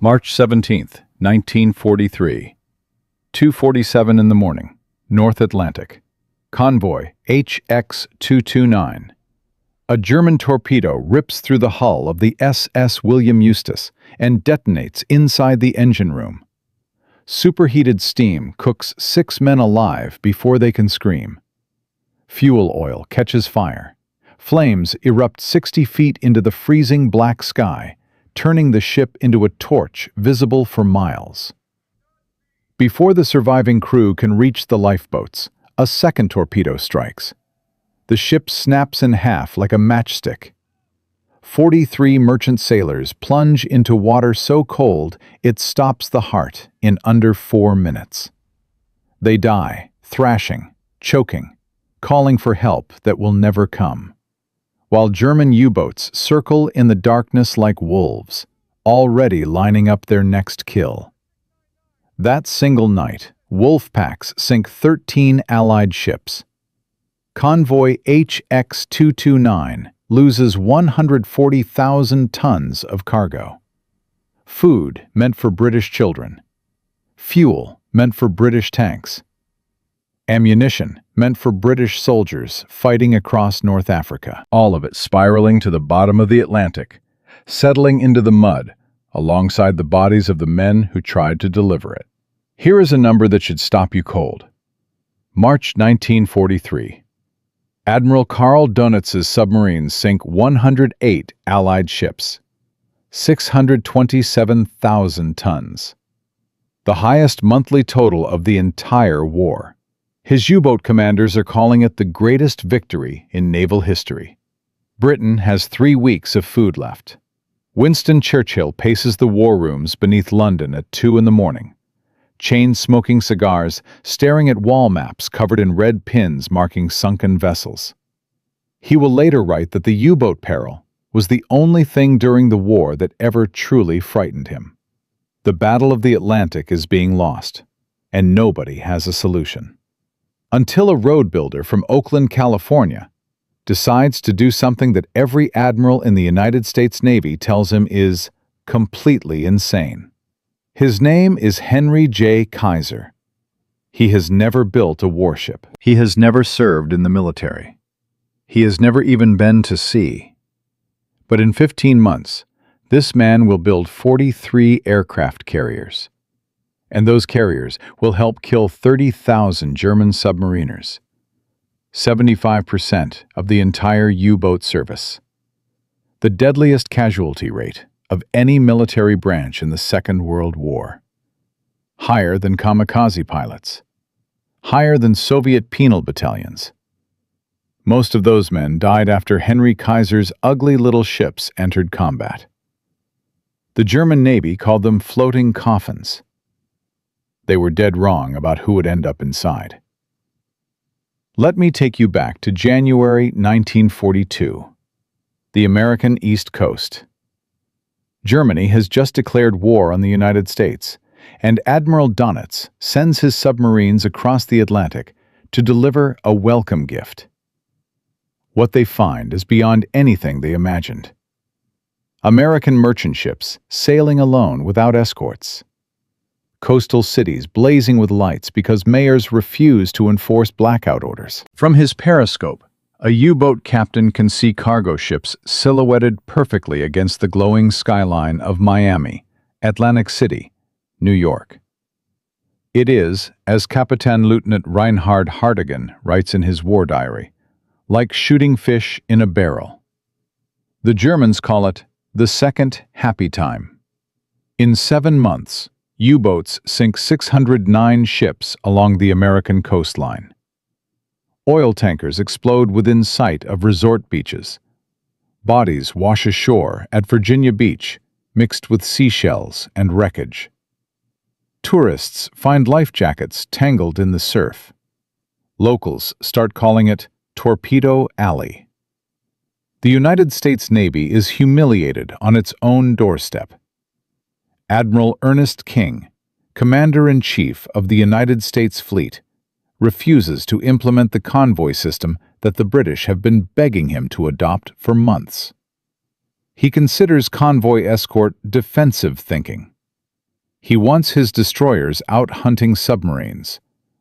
March 17th, 1943. 2:47 in the morning, North Atlantic. Convoy HX-229. A German torpedo rips through the hull of the SS William Eustace and detonates inside the engine room. Superheated steam cooks 6 men alive before they can scream. Fuel oil catches fire. Flames erupt 60 feet into the freezing black sky, turning the ship into a torch visible for miles. Before the surviving crew can reach the lifeboats, a second torpedo strikes. The ship snaps in half like a matchstick. 43 merchant sailors plunge into water so cold it stops the heart in under 4 minutes. They die, thrashing, choking, calling for help that will never come, while German U-boats circle in the darkness like wolves, already lining up their next kill. That single night, wolfpacks sink 13 Allied ships. Convoy HX-229 loses 140,000 tons of cargo. Food meant for British children. Fuel meant for British tanks. Ammunition meant for British soldiers fighting across North Africa. All of it spiraling to the bottom of the Atlantic, settling into the mud, alongside the bodies of the men who tried to deliver it. Here is a number that should stop you cold. March 1943. Admiral Karl Donitz's submarines sink 108 Allied ships, 627,000 tons. The highest monthly total of the entire war. His U-boat commanders are calling it the greatest victory in naval history. Britain has 3 weeks of food left. Winston Churchill paces the war rooms beneath London at 2 in the morning, chain-smoking cigars, staring at wall maps covered in red pins marking sunken vessels. He will later write that the U-boat peril was the only thing during the war that ever truly frightened him. The Battle of the Atlantic is being lost, and nobody has a solution. Until a road builder from Oakland, California, decides to do something that every admiral in the United States Navy tells him is completely insane. His name is Henry J. Kaiser. He has never built a warship. He has never served in the military. He has never even been to sea. But in 15 months, this man will build 43 aircraft carriers. And those carriers will help kill 30,000 German submariners, 75% of the entire U-boat service. The deadliest casualty rate of any military branch in the Second World War. Higher than kamikaze pilots. Higher than Soviet penal battalions. Most of those men died after Henry Kaiser's ugly little ships entered combat. The German Navy called them floating coffins. They were dead wrong about who would end up inside. Let me take you back to January 1942, the American East Coast. Germany has just declared war on the United States, and Admiral Donitz sends his submarines across the Atlantic to deliver a welcome gift. What they find is beyond anything they imagined. American merchant ships sailing alone without escorts. Coastal cities blazing with lights because mayors refuse to enforce blackout orders. From his periscope, a U-boat captain can see cargo ships silhouetted perfectly against the glowing skyline of Miami, Atlantic City, New York. It is, as Kapitän Lieutenant Reinhard Hartigan writes in his war diary, like shooting fish in a barrel. The Germans call it the second happy time. In 7 months, U-boats sink 609 ships along the American coastline. Oil tankers explode within sight of resort beaches. Bodies wash ashore at Virginia Beach, mixed with seashells and wreckage. Tourists find life jackets tangled in the surf. Locals start calling it Torpedo Alley. The United States Navy is humiliated on its own doorstep. Admiral Ernest King, Commander-in-Chief of the United States Fleet, refuses to implement the convoy system that the British have been begging him to adopt for months. He considers convoy escort defensive thinking. He wants his destroyers out hunting submarines,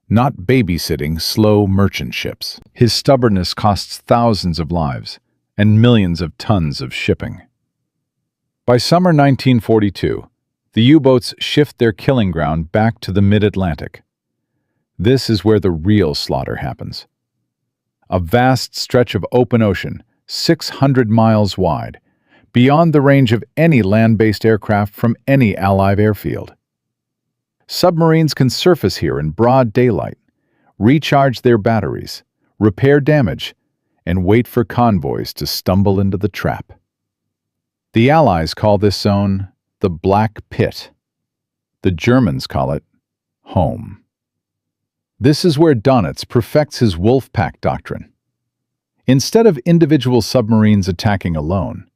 not babysitting slow merchant ships. His stubbornness costs thousands of lives and millions of tons of shipping. By summer 1942, the U-boats shift their killing ground back to the mid-Atlantic. This is where the real slaughter happens. A vast stretch of open ocean, 600 miles wide, beyond the range of any land-based aircraft from any Allied airfield. Submarines can surface here in broad daylight, recharge their batteries, repair damage, and wait for convoys to stumble into the trap. The Allies call this zone the Black Pit. The Germans call it home. This is where Donitz perfects his wolfpack doctrine. Instead of individual submarines attacking alone,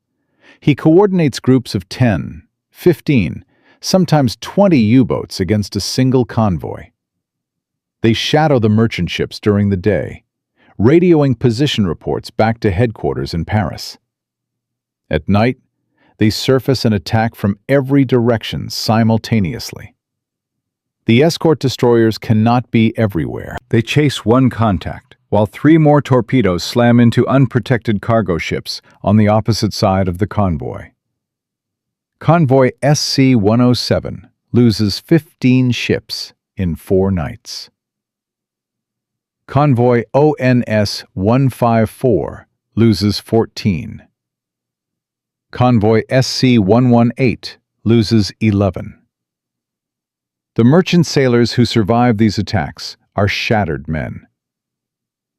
he coordinates groups of 10, 15, sometimes 20 U-boats against a single convoy. They shadow the merchant ships during the day, radioing position reports back to headquarters in Paris. At night, they surface and attack from every direction simultaneously. The escort destroyers cannot be everywhere. They chase one contact, while 3 more torpedoes slam into unprotected cargo ships on the opposite side of the convoy. Convoy SC-107 loses 15 ships in 4 nights. Convoy ONS-154 loses 14. Convoy SC-118 loses 11. The merchant sailors who survive these attacks are shattered men.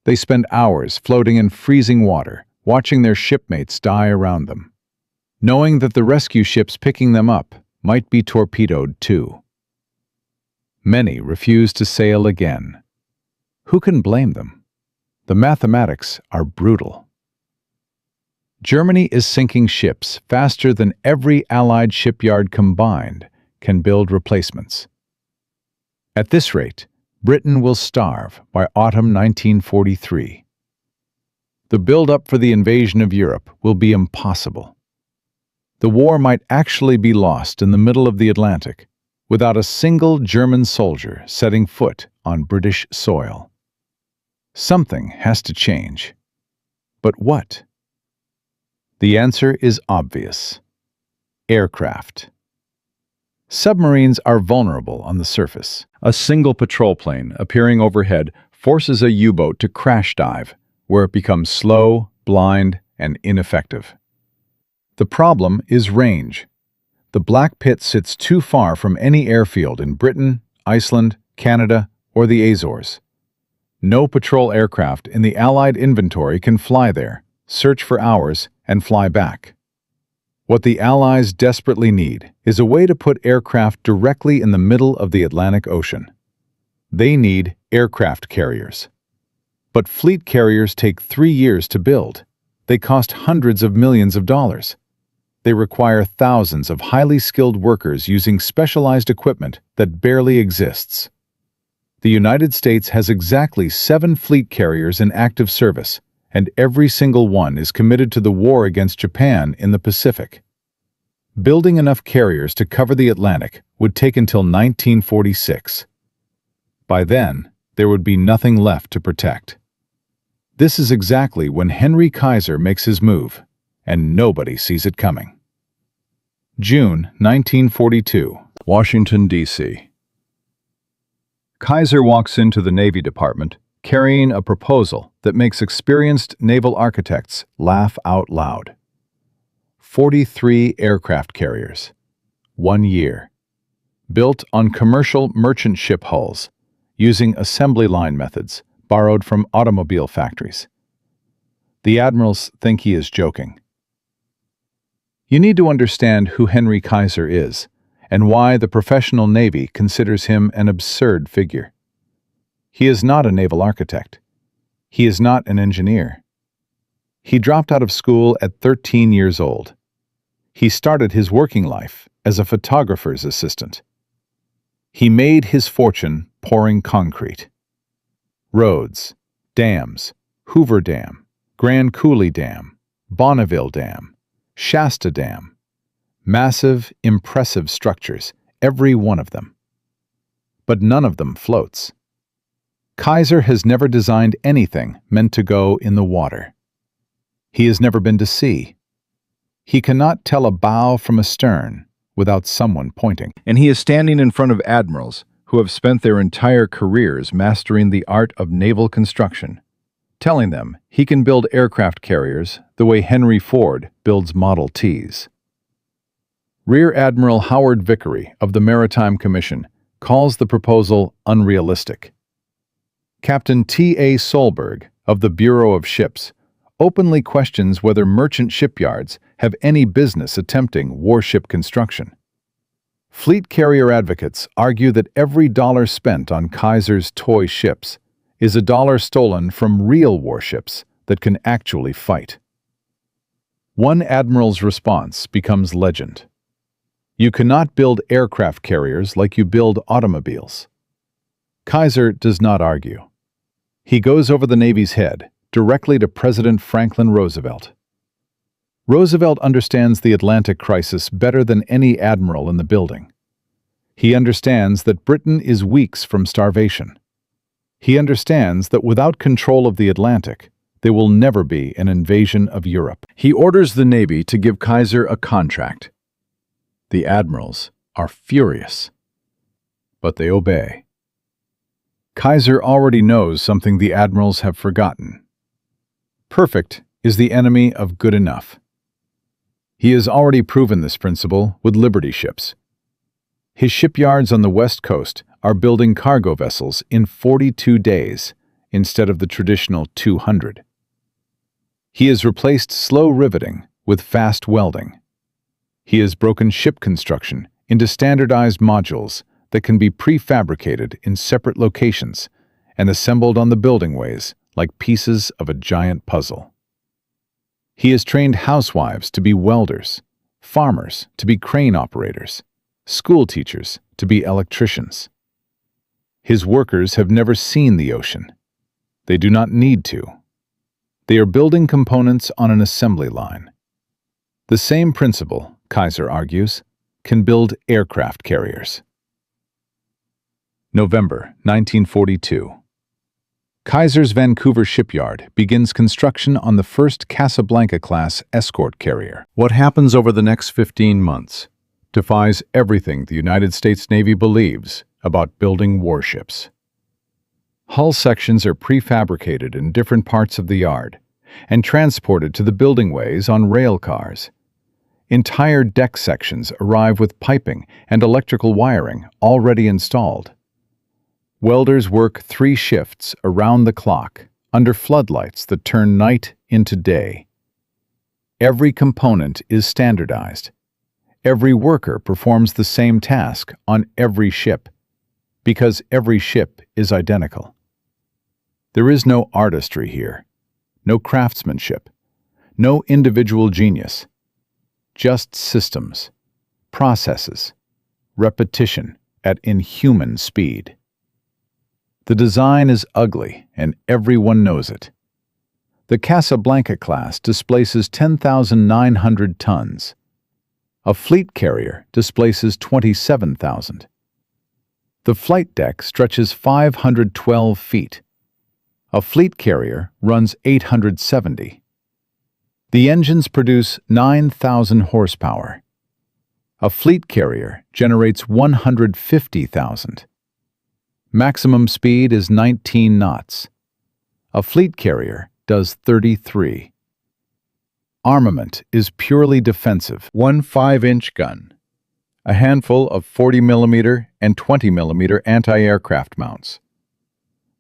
They spend hours floating in freezing water, watching their shipmates die around them, knowing that the rescue ships picking them up might be torpedoed too. Many refuse to sail again. Who can blame them? The mathematics are brutal. Germany is sinking ships faster than every Allied shipyard combined can build replacements. At this rate, Britain will starve by autumn 1943. The build-up for the invasion of Europe will be impossible. The war might actually be lost in the middle of the Atlantic, without a single German soldier setting foot on British soil. Something has to change. But what? The answer is obvious. Aircraft. Submarines are vulnerable on the surface. A single patrol plane appearing overhead forces a U-boat to crash dive, where it becomes slow, blind, and ineffective. The problem is range. The Black Pit sits too far from any airfield in Britain, Iceland, Canada, or the Azores. No patrol aircraft in the Allied inventory can fly there, search for hours, and fly back. What the Allies desperately need is a way to put aircraft directly in the middle of the Atlantic Ocean. They need aircraft carriers. But fleet carriers take 3 years to build. They cost hundreds of millions of dollars. They require thousands of highly skilled workers using specialized equipment that barely exists. The United States has exactly 7 fleet carriers in active service, and every single one is committed to the war against Japan in the Pacific. Building enough carriers to cover the Atlantic would take until 1946. By then, there would be nothing left to protect. This is exactly when Henry Kaiser makes his move, and nobody sees it coming. June 1942, Washington, D.C. Kaiser walks into the Navy Department carrying a proposal that makes experienced naval architects laugh out loud. 43 aircraft carriers. 1 year. Built on commercial merchant ship hulls, using assembly line methods borrowed from automobile factories. The admirals think he is joking. You need to understand who Henry Kaiser is, and why the professional Navy considers him an absurd figure. He is not a naval architect. He is not an engineer. He dropped out of school at 13 years old. He started his working life as a photographer's assistant. He made his fortune pouring concrete. Roads, dams, Hoover Dam, Grand Coulee Dam, Bonneville Dam, Shasta Dam. Massive, impressive structures every one of them. But none of them floats. Kaiser has never designed anything meant to go in the water. He has never been to sea. He cannot tell a bow from a stern without someone pointing. And he is standing in front of admirals who have spent their entire careers mastering the art of naval construction, telling them he can build aircraft carriers the way Henry Ford builds Model Ts. Rear Admiral Howard Vickery of the Maritime Commission calls the proposal unrealistic. Captain T.A. Solberg of the Bureau of Ships openly questions whether merchant shipyards have any business attempting warship construction. Fleet carrier advocates argue that every dollar spent on Kaiser's toy ships is a dollar stolen from real warships that can actually fight. One admiral's response becomes legend. You cannot build aircraft carriers like you build automobiles. Kaiser does not argue. He goes over the Navy's head directly to President Franklin Roosevelt. Roosevelt understands the Atlantic crisis better than any admiral in the building. He understands that Britain is weeks from starvation. He understands that without control of the Atlantic, there will never be an invasion of Europe. He orders the Navy to give Kaiser a contract. The admirals are furious, but they obey. Kaiser already knows something the admirals have forgotten. Perfect is the enemy of good enough. He has already proven this principle with Liberty ships. His shipyards on the West Coast are building cargo vessels in 42 days instead of the traditional 200. He has replaced slow riveting with fast welding. He has broken ship construction into standardized modules that can be prefabricated in separate locations and assembled on the building ways like pieces of a giant puzzle. He has trained housewives to be welders, farmers to be crane operators, school teachers to be electricians. His workers have never seen the ocean. They do not need to. They are building components on an assembly line. The same principle, Kaiser argues, can build aircraft carriers. November 1942. Kaiser's Vancouver shipyard begins construction on the first Casablanca-class escort carrier. What happens over the next 15 months defies everything the United States Navy believes about building warships. Hull sections are prefabricated in different parts of the yard and transported to the building ways on rail cars. Entire deck sections arrive with piping and electrical wiring already installed. Welders work 3 shifts around the clock under floodlights that turn night into day. Every component is standardized. Every worker performs the same task on every ship, because every ship is identical. There is no artistry here, no craftsmanship, no individual genius, just systems, processes, repetition at inhuman speed. The design is ugly, and everyone knows it. The Casablanca class displaces 10,900 tons. A fleet carrier displaces 27,000. The flight deck stretches 512 feet. A fleet carrier runs 870. The engines produce 9,000 horsepower. A fleet carrier generates 150,000. Maximum speed is 19 knots. A fleet carrier does 33. Armament is purely defensive. 1 5-inch gun, a handful of 40mm and 20mm anti-aircraft mounts.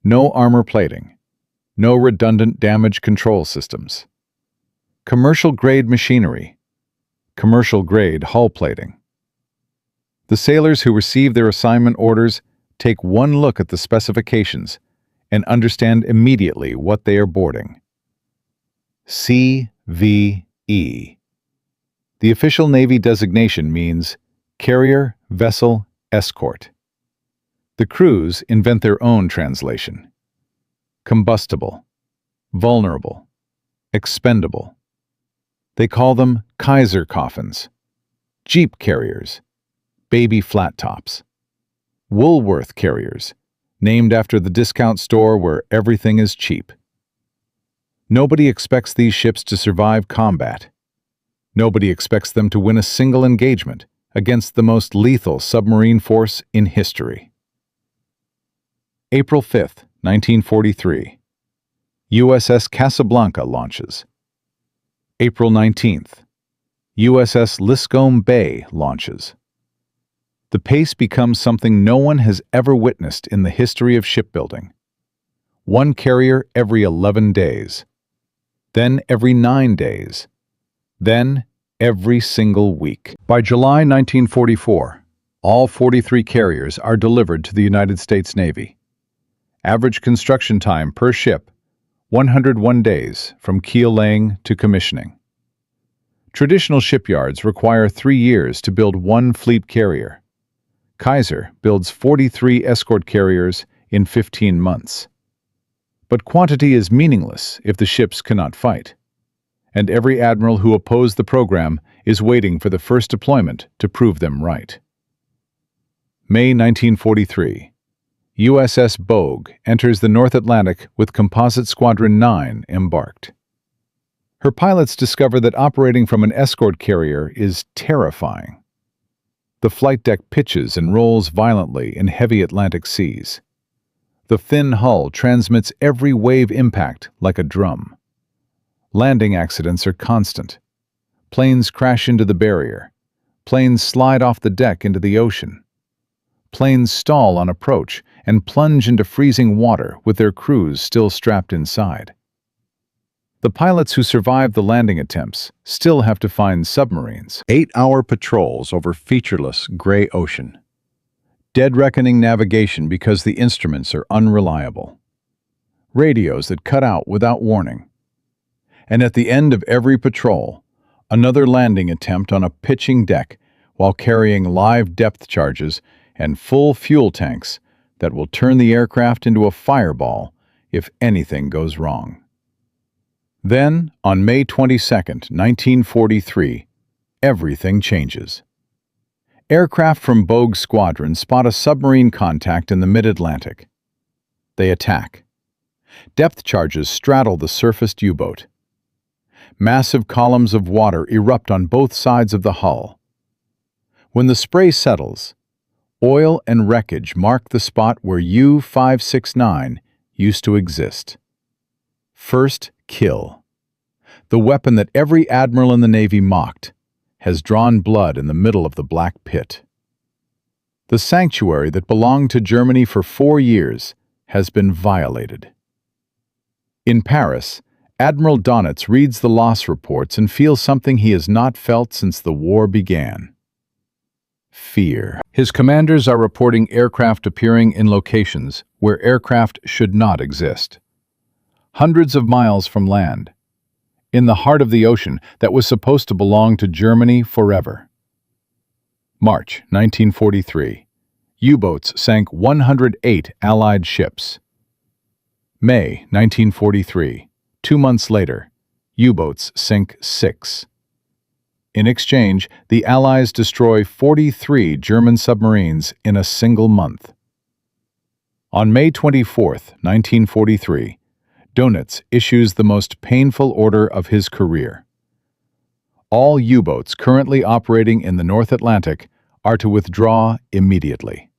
No armor plating. No redundant damage control systems. Commercial-grade machinery. Commercial-grade hull plating. The sailors who receive their assignment orders take one look at the specifications and understand immediately what they are boarding. CVE. The official Navy designation means Carrier Vessel Escort. The crews invent their own translation. Combustible, vulnerable, expendable. They call them Kaiser coffins, jeep carriers, baby flat tops. Woolworth carriers, named after the discount store where everything is cheap. Nobody expects these ships to survive combat. Nobody expects them to win a single engagement against the most lethal submarine force in history. April 5, 1943. USS Casablanca launches. April 19th. USS Liscome Bay launches. The pace becomes something no one has ever witnessed in the history of shipbuilding. One carrier every 11 days. Then every 9 days. Then every single week. By July 1944, all 43 carriers are delivered to the United States Navy. Average construction time per ship, 101 days from keel laying to commissioning. Traditional shipyards require 3 years to build one fleet carrier. Kaiser builds 43 escort carriers in 15 months. But quantity is meaningless if the ships cannot fight. And every admiral who opposed the program is waiting for the first deployment to prove them right. May 1943. USS Bogue enters the North Atlantic with Composite Squadron 9 embarked. Her pilots discover that operating from an escort carrier is terrifying. The flight deck pitches and rolls violently in heavy Atlantic seas. The thin hull transmits every wave impact like a drum. Landing accidents are constant. Planes crash into the barrier. Planes slide off the deck into the ocean. Planes stall on approach and plunge into freezing water with their crews still strapped inside. The pilots who survive the landing attempts still have to find submarines. 8-hour patrols over featureless gray ocean. Dead reckoning navigation because the instruments are unreliable. Radios that cut out without warning. And at the end of every patrol, another landing attempt on a pitching deck while carrying live depth charges and full fuel tanks that will turn the aircraft into a fireball if anything goes wrong. Then, on May 22, 1943, everything changes. Aircraft from Bogue's squadron spot a submarine contact in the mid-Atlantic. They attack. Depth charges straddle the surfaced U-boat. Massive columns of water erupt on both sides of the hull. When the spray settles, oil and wreckage mark the spot where U-569 used to exist. First kill. The weapon that every admiral in the Navy mocked has drawn blood in the middle of the Black Pit. The sanctuary that belonged to Germany for 4 years has been violated. In Paris, Admiral Donitz reads the loss reports and feels something he has not felt since the war began. Fear. His commanders are reporting aircraft appearing in locations where aircraft should not exist. Hundreds of miles from land, in the heart of the ocean that was supposed to belong to Germany forever. March 1943. U-boats sank 108 Allied ships. May 1943. 2 months later, U-boats sink 6. In exchange, the Allies destroy 43 German submarines in a single month. On May 24, 1943, Donitz issues the most painful order of his career. All U-boats currently operating in the North Atlantic are to withdraw immediately.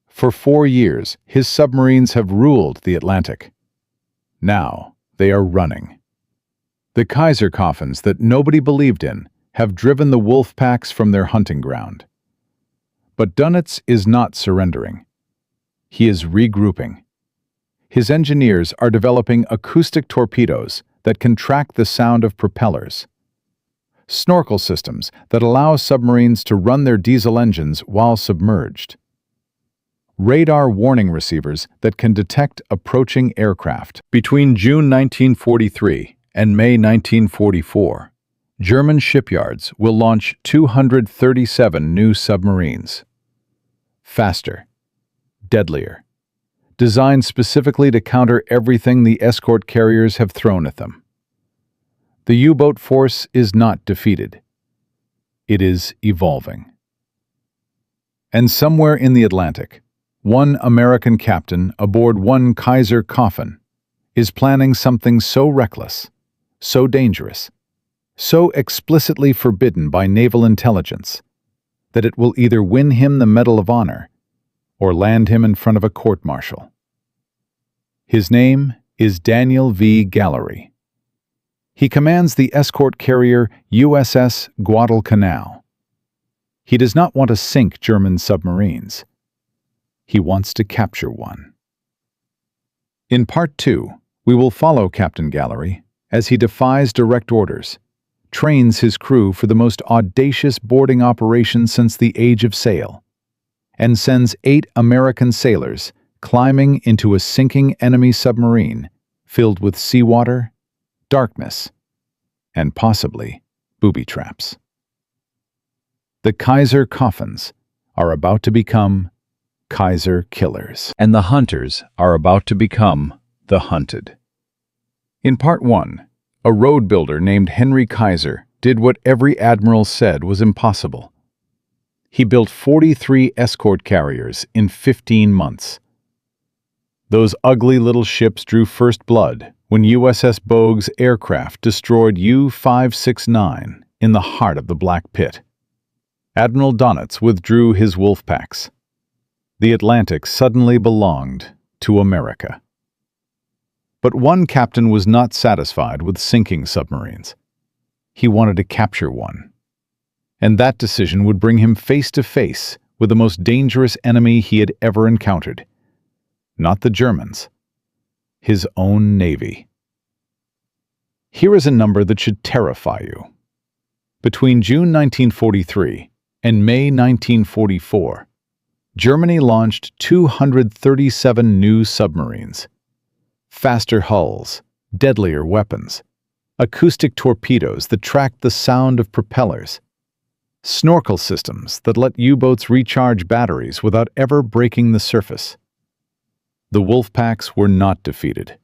For 4 years, his submarines have ruled the Atlantic. Now, they are running. The Kaiser coffins that nobody believed in have driven the wolfpacks from their hunting ground. But Donitz is not surrendering. He is regrouping. His engineers are developing acoustic torpedoes that can track the sound of propellers. Snorkel systems that allow submarines to run their diesel engines while submerged. Radar warning receivers that can detect approaching aircraft. Between June 1943 and May 1944, German shipyards will launch 237 new submarines. Faster, deadlier, designed specifically to counter everything the escort carriers have thrown at them. The U-boat force is not defeated. It is evolving. And somewhere in the Atlantic, one American captain aboard one Kaiser coffin is planning something so reckless, so dangerous, so explicitly forbidden by naval intelligence that it will either win him the Medal of Honor or land him in front of a court-martial. His name is Daniel V. Gallery. He commands the escort carrier USS Guadalcanal. He does not want to sink German submarines. He wants to capture one. In Part 2, we will follow Captain Gallery as he defies direct orders, trains his crew for the most audacious boarding operation since the Age of Sail, and sends 8 American sailors climbing into a sinking enemy submarine filled with seawater, darkness, and possibly booby traps. The Kaiser Coffins are about to become Kaiser killers, and the hunters are about to become the hunted. In Part 1, a road builder named Henry Kaiser did what every admiral said was impossible. He built 43 escort carriers in 15 months. Those ugly little ships drew first blood when USS Bogue's aircraft destroyed U-569 in the heart of the Black Pit. Admiral Donitz withdrew his wolfpacks. The Atlantic suddenly belonged to America. But one captain was not satisfied with sinking submarines. He wanted to capture one. And that decision would bring him face to face with the most dangerous enemy he had ever encountered. Not the Germans, his own navy. Here is a number that should terrify you. Between June 1943 and May 1944, Germany launched 237 new submarines. Faster hulls, deadlier weapons, acoustic torpedoes that tracked the sound of propellers, snorkel systems that let U-boats recharge batteries without ever breaking the surface. The wolfpacks were not defeated.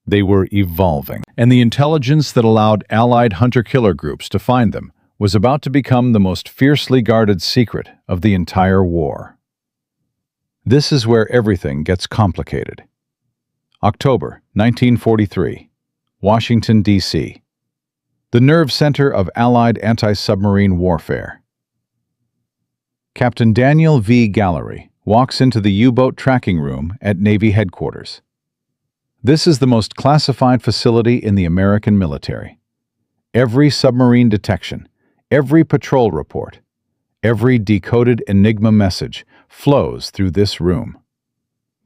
They were evolving, and the intelligence that allowed Allied hunter-killer groups to find them was about to become the most fiercely guarded secret of the entire war. This is where everything gets complicated. October 1943, Washington, D.C., the nerve center of Allied anti-submarine warfare. Captain Daniel V. Gallery walks into the U-boat tracking room at Navy headquarters. This is the most classified facility in the American military. Every submarine detection, every patrol report, every decoded Enigma message flows through this room.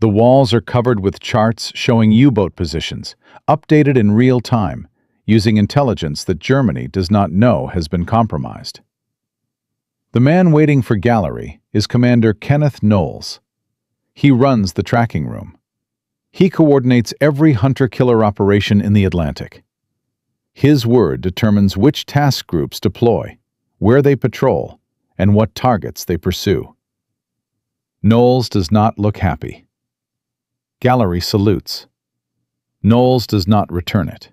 The walls are covered with charts showing U-boat positions, updated in real time, using intelligence that Germany does not know has been compromised. The man waiting for Gallery is Commander Kenneth Knowles. He runs the tracking room. He coordinates every hunter-killer operation in the Atlantic. His word determines which task groups deploy, where they patrol, and what targets they pursue. Knowles does not look happy. Gallery salutes. Knowles does not return it.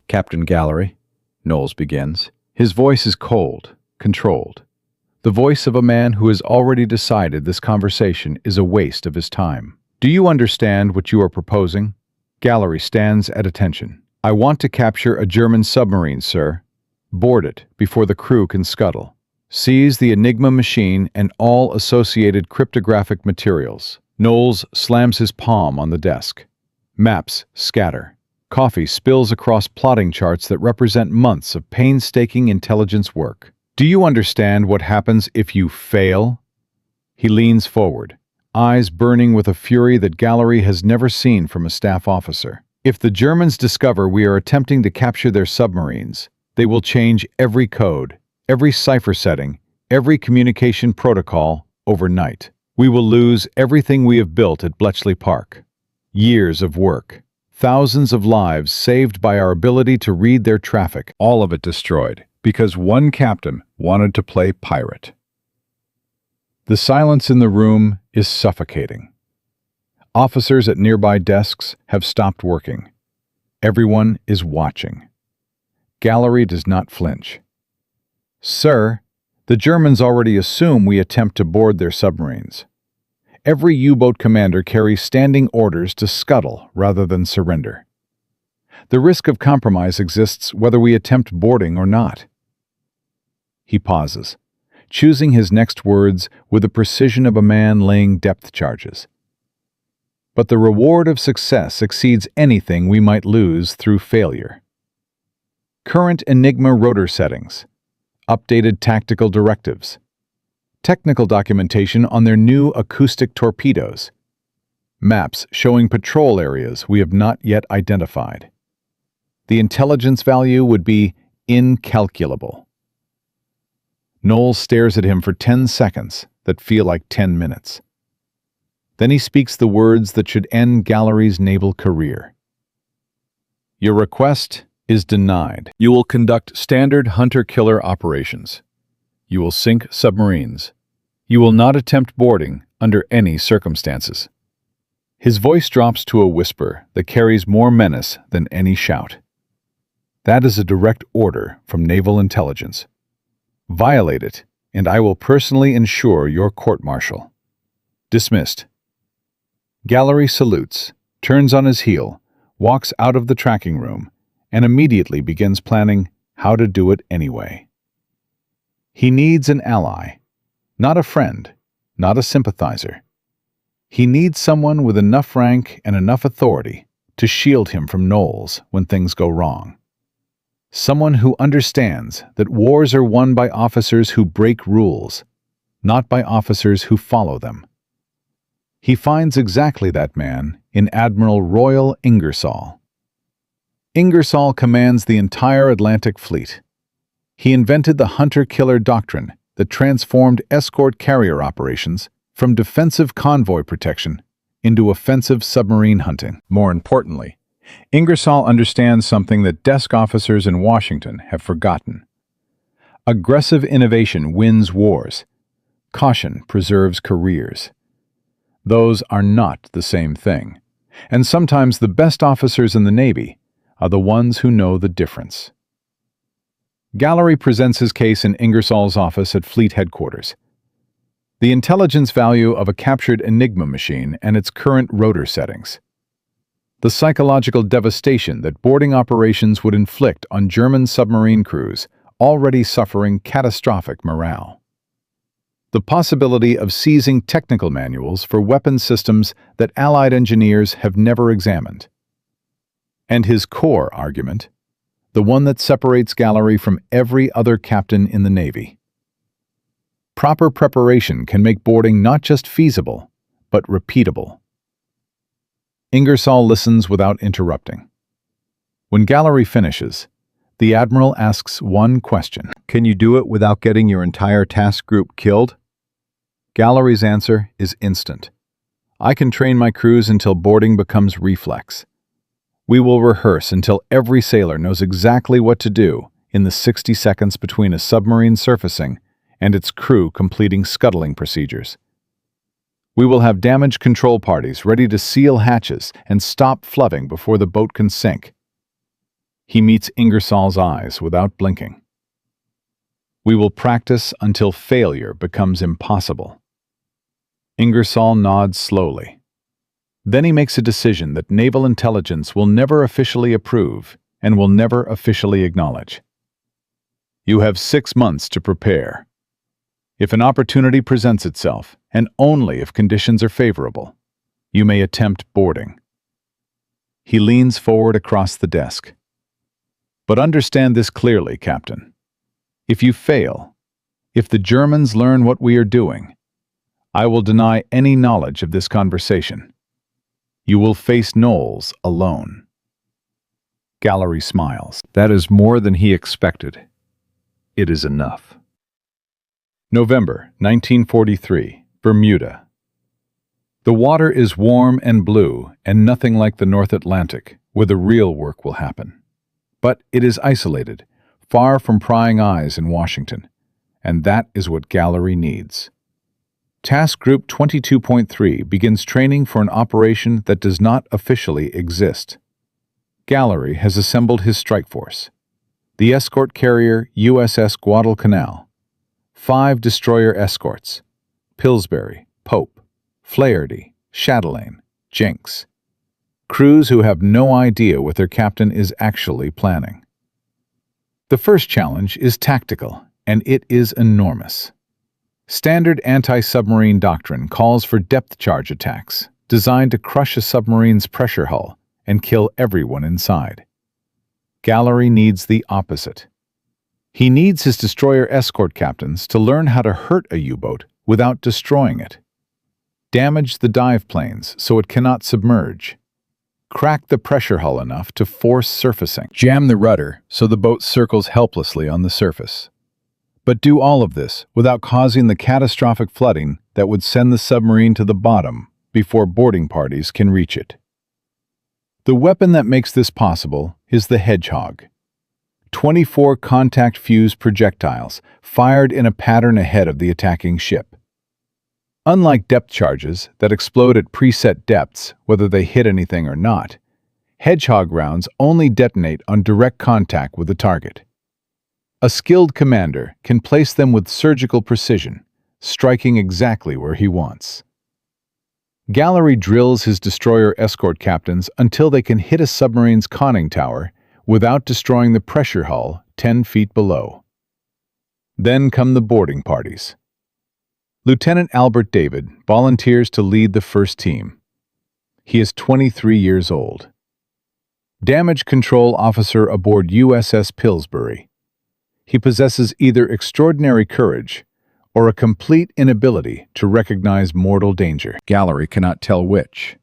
"Captain Gallery," Knowles begins. His voice is cold, controlled. The voice of a man who has already decided this conversation is a waste of his time. "Do you understand what you are proposing?" Gallery stands at attention. "I want to capture a German submarine, sir. Board it before the crew can scuttle. Seize the Enigma machine and all associated cryptographic materials." Knowles slams his palm on the desk. Maps scatter. Coffee spills across plotting charts that represent months of painstaking intelligence work. "Do you understand what happens if you fail?" He leans forward, eyes burning with a fury that Gallery has never seen from a staff officer. "If the Germans discover we are attempting to capture their submarines, they will change every code, every cipher setting, every communication protocol overnight. We will lose everything we have built at Bletchley Park. Years of work, thousands of lives saved by our ability to read their traffic, all of it destroyed because one captain wanted to play pirate." The silence in the room is suffocating. Officers at nearby desks have stopped working. Everyone is watching. Gallery does not flinch. "Sir, The Germans already assume we attempt to board their submarines. Every U-boat commander carries standing orders to scuttle rather than surrender. The risk of compromise exists whether we attempt boarding or not. He pauses, choosing his next words with the precision of a man laying depth charges. But the reward of success exceeds anything we might lose through failure. Current Enigma rotor settings, updated tactical directives, technical documentation on their new acoustic torpedoes, maps showing patrol areas we have not yet identified. The intelligence value would be incalculable. Knowles stares at him for 10 seconds that feel like 10 minutes. Then he speaks the words that should end Gallery's naval career. Your request is denied. You will conduct standard hunter-killer operations. You will sink submarines. You will not attempt boarding under any circumstances. His voice drops to a whisper that carries more menace than any shout. That is a direct order from Naval Intelligence. Violate it, and I will personally ensure your court-martial. Dismissed. Gallery salutes, turns on his heel, walks out of the tracking room, and immediately begins planning how to do it anyway. He needs an ally, not a friend, not a sympathizer. He needs someone with enough rank and enough authority to shield him from Knowles when things go wrong. Someone who understands that wars are won by officers who break rules, not by officers who follow them. He finds exactly that man in Admiral Royal Ingersoll. Ingersoll commands the entire Atlantic Fleet. He invented the hunter-killer doctrine that transformed escort carrier operations from defensive convoy protection into offensive submarine hunting. More importantly, Ingersoll understands something that desk officers in Washington have forgotten. Aggressive innovation wins wars. Caution preserves careers. Those are not the same thing, and sometimes the best officers in the Navy are the ones who know the difference. Gallery presents his case in Ingersoll's office at Fleet Headquarters. The intelligence value of a captured Enigma machine and its current rotor settings. The psychological devastation that boarding operations would inflict on German submarine crews already suffering catastrophic morale. The possibility of seizing technical manuals for weapon systems that Allied engineers have never examined. And his core argument, the one that separates Gallery from every other captain in the Navy. Proper preparation can make boarding not just feasible, but repeatable. Ingersoll listens without interrupting. When Gallery finishes, the Admiral asks one question. Can you do it without getting your entire task group killed? Gallery's answer is instant. I can train my crews until boarding becomes reflex. We will rehearse until every sailor knows exactly what to do in the 60 seconds between a submarine surfacing and its crew completing scuttling procedures. We will have damage control parties ready to seal hatches and stop flooding before the boat can sink. He meets Ingersoll's eyes without blinking. We will practice until failure becomes impossible. Ingersoll nods slowly. Then he makes a decision that Naval Intelligence will never officially approve and will never officially acknowledge. You have 6 months to prepare. If an opportunity presents itself, and only if conditions are favorable, you may attempt boarding. He leans forward across the desk. But understand this clearly, Captain. If you fail, if the Germans learn what we are doing, I will deny any knowledge of this conversation. You will face Knowles alone. Gallery smiles. That is more than he expected. It is enough. November 1943, Bermuda. The water is warm and blue and nothing like the North Atlantic, where the real work will happen. But it is isolated, far from prying eyes in Washington, and that is what Gallery needs. Task Group 22.3 begins training for an operation that does not officially exist. Gallery has assembled his strike force. The escort carrier USS Guadalcanal, 5 destroyer escorts: Pillsbury, Pope, Flaherty, Chatelaine, Jenks. Crews who have no idea what their captain is actually planning. The first challenge is tactical, and it is enormous. Standard anti-submarine doctrine calls for depth charge attacks, designed to crush a submarine's pressure hull and kill everyone inside. Gallery needs the opposite. He needs his destroyer escort captains to learn how to hurt a U-boat without destroying it. Damage the dive planes so it cannot submerge. Crack the pressure hull enough to force surfacing. Jam the rudder so the boat circles helplessly on the surface. But do all of this without causing the catastrophic flooding that would send the submarine to the bottom before boarding parties can reach it. The weapon that makes this possible is the Hedgehog. 24 contact fuse projectiles fired in a pattern ahead of the attacking ship. Unlike depth charges that explode at preset depths whether they hit anything or not, Hedgehog rounds only detonate on direct contact with the target. A skilled commander can place them with surgical precision, striking exactly where he wants. Gallery drills his destroyer escort captains until they can hit a submarine's conning tower without destroying the pressure hull 10 feet below. Then come the boarding parties. Lieutenant Albert David volunteers to lead the first team. He is 23 years old. Damage control officer aboard USS Pillsbury. He possesses either extraordinary courage or a complete inability to recognize mortal danger. Gallery cannot tell which.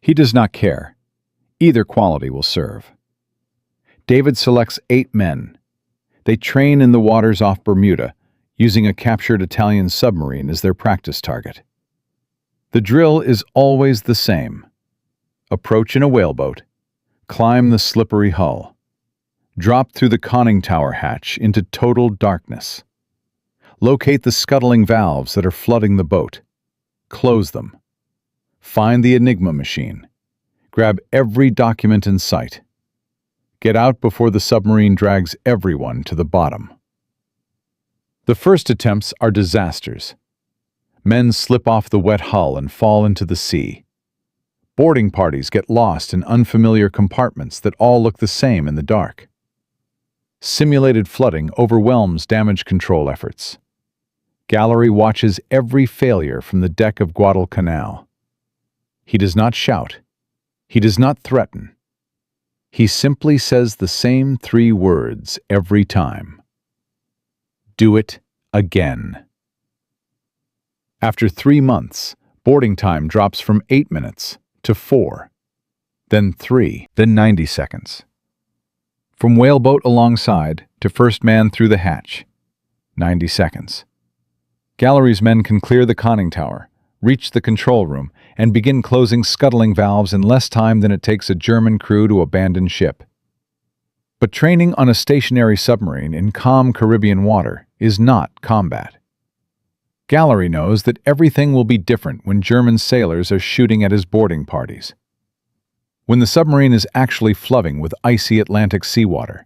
He does not care. Either quality will serve. David selects 8 men. They train in the waters off Bermuda, using a captured Italian submarine as their practice target. The drill is always the same. Approach in a whaleboat, climb the slippery hull, drop through the conning tower hatch into total darkness. Locate the scuttling valves that are flooding the boat. Close them. Find the Enigma machine. Grab every document in sight. Get out before the submarine drags everyone to the bottom. The first attempts are disasters. Men slip off the wet hull and fall into the sea. Boarding parties get lost in unfamiliar compartments that all look the same in the dark. Simulated flooding overwhelms damage control efforts. Gallery watches every failure from the deck of Guadalcanal. He does not shout. He does not threaten. He simply says the same 3 words every time. Do it again. After 3 months, boarding time drops from 8 minutes to 4, then 3, then 90 seconds. From whaleboat alongside to first man through the hatch, 90 seconds. Gallery's men can clear the conning tower, reach the control room, and begin closing scuttling valves in less time than it takes a German crew to abandon ship. But training on a stationary submarine in calm Caribbean water is not combat. Gallery knows that everything will be different when German sailors are shooting at his boarding parties. When the submarine is actually flooding with icy Atlantic seawater.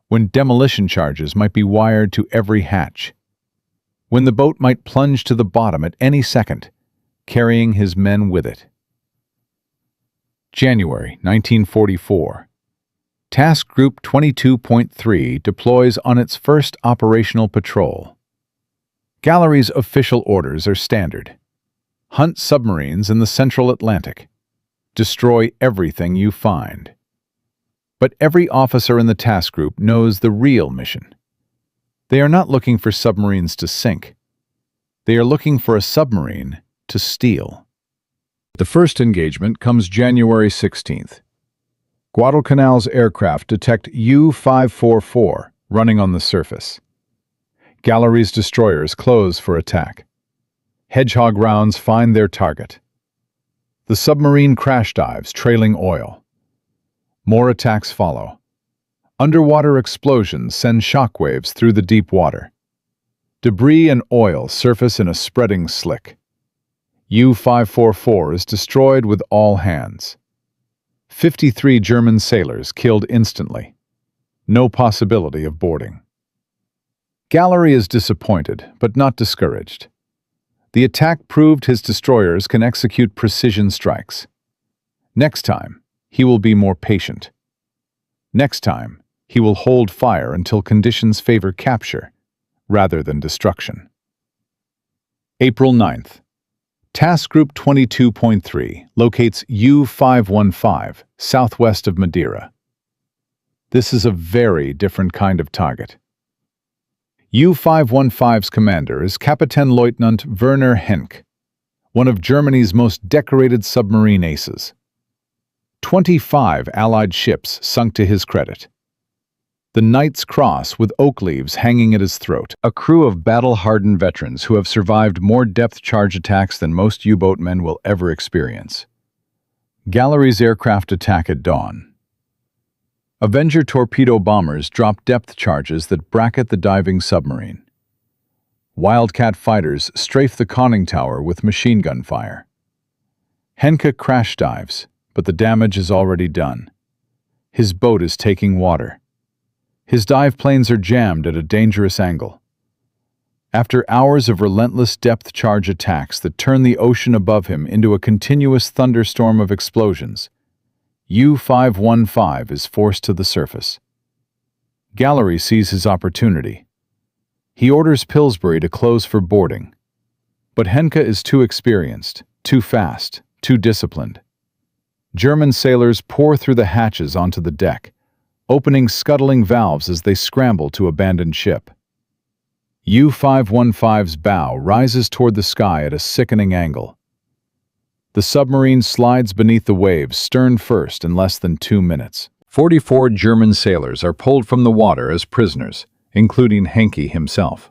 When demolition charges might be wired to every hatch. When the boat might plunge to the bottom at any second, carrying his men with it. January 1944. Task Group 22.3 deploys on its first operational patrol. Gallery's official orders are standard. Hunt submarines in the Central Atlantic. Destroy everything you find. But every officer in the task group knows the real mission. They are not looking for submarines to sink. They are looking for a submarine to steal. The first engagement comes January 16th. Guadalcanal's aircraft detect U-544 running on the surface. Gallery's destroyers close for attack. Hedgehog rounds find their target. The submarine crash dives, trailing oil. More attacks follow. Underwater explosions send shockwaves through the deep water. Debris and oil surface in a spreading slick. U-544 is destroyed with all hands. 53 German sailors killed instantly. No possibility of boarding. Gallery is disappointed, but not discouraged. The attack proved his destroyers can execute precision strikes. Next time, he will be more patient. Next time, he will hold fire until conditions favor capture, rather than destruction. April 9th. Task Group 22.3 locates U-515 southwest of Madeira. This is a very different kind of target. U-515's commander is Kapitänleutnant Werner Henke, one of Germany's most decorated submarine aces. 25 Allied ships sunk to his credit. The Knight's Cross with oak leaves hanging at his throat. A crew of battle-hardened veterans who have survived more depth-charge attacks than most U-boat men will ever experience. Gallery's aircraft attack at dawn. Avenger torpedo bombers drop depth charges that bracket the diving submarine. Wildcat fighters strafe the conning tower with machine gun fire. Henke crash dives, but the damage is already done. His boat is taking water. His dive planes are jammed at a dangerous angle. After hours of relentless depth charge attacks that turn the ocean above him into a continuous thunderstorm of explosions, U-515 is forced to the surface. Gallery sees his opportunity. He orders Pillsbury to close for boarding. But Henke is too experienced, too fast, too disciplined. German sailors pour through the hatches onto the deck, opening scuttling valves as they scramble to abandon ship. U-515's bow rises toward the sky at a sickening angle. The submarine slides beneath the waves stern first in less than 2 minutes. 44 German sailors are pulled from the water as prisoners, including Henke himself.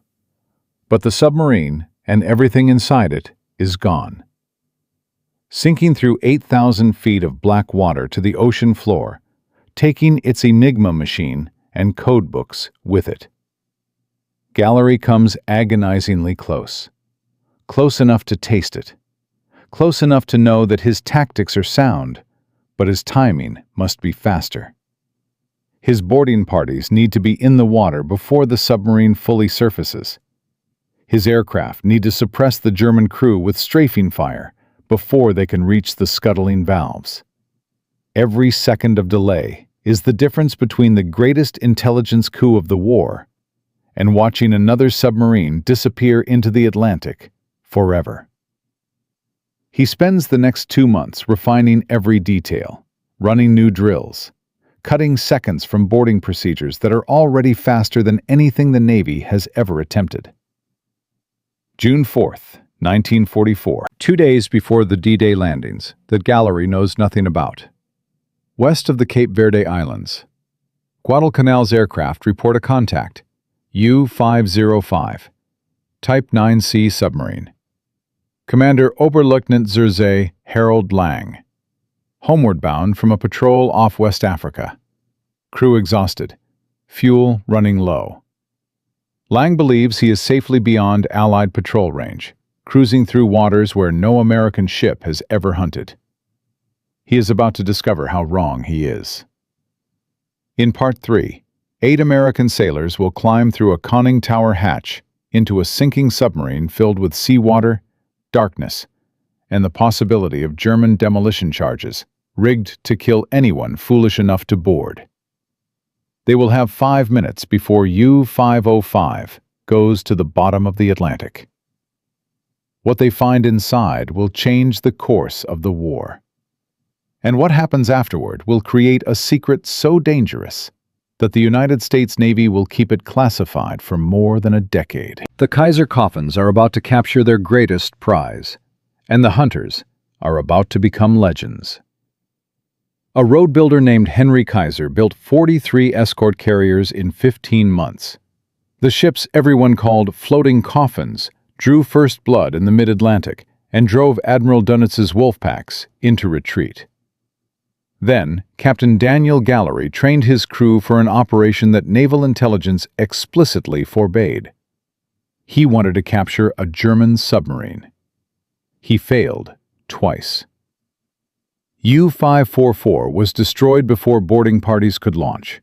But the submarine, and everything inside it, is gone. Sinking through 8,000 feet of black water to the ocean floor, taking its Enigma machine and code books with it. Gallery comes agonizingly close. Close enough to taste it. Close enough to know that his tactics are sound, but his timing must be faster. His boarding parties need to be in the water before the submarine fully surfaces. His aircraft need to suppress the German crew with strafing fire before they can reach the scuttling valves. Every second of delay is the difference between the greatest intelligence coup of the war and watching another submarine disappear into the Atlantic forever. He spends the next 2 months refining every detail, running new drills, cutting seconds from boarding procedures that are already faster than anything the Navy has ever attempted. June 4th, 1944, 2 days before the D-Day landings that Gallery knows nothing about. West of the Cape Verde Islands, Guadalcanal's aircraft report a contact, U-505, Type 9C submarine. Commander Oberleutnant Zerze Harold Lang. Homeward bound from a patrol off West Africa. Crew exhausted. Fuel running low. Lang believes he is safely beyond Allied patrol range, cruising through waters where no American ship has ever hunted. He is about to discover how wrong he is. In Part 3, 8 American sailors will climb through a conning tower hatch into a sinking submarine filled with seawater, darkness, and the possibility of German demolition charges, rigged to kill anyone foolish enough to board. They will have 5 minutes before U-505 goes to the bottom of the Atlantic. What they find inside will change the course of the war. And what happens afterward will create a secret so dangerous that the United States Navy will keep it classified for more than a decade. The Kaiser Coffins are about to capture their greatest prize, and the hunters are about to become legends. A road builder named Henry Kaiser built 43 escort carriers in 15 months. The ships everyone called floating coffins drew first blood in the mid-Atlantic and drove Admiral Dunitz's wolfpacks into retreat. Then, Captain Daniel Gallery trained his crew for an operation that naval intelligence explicitly forbade. He wanted to capture a German submarine. He failed twice. U-544 was destroyed before boarding parties could launch.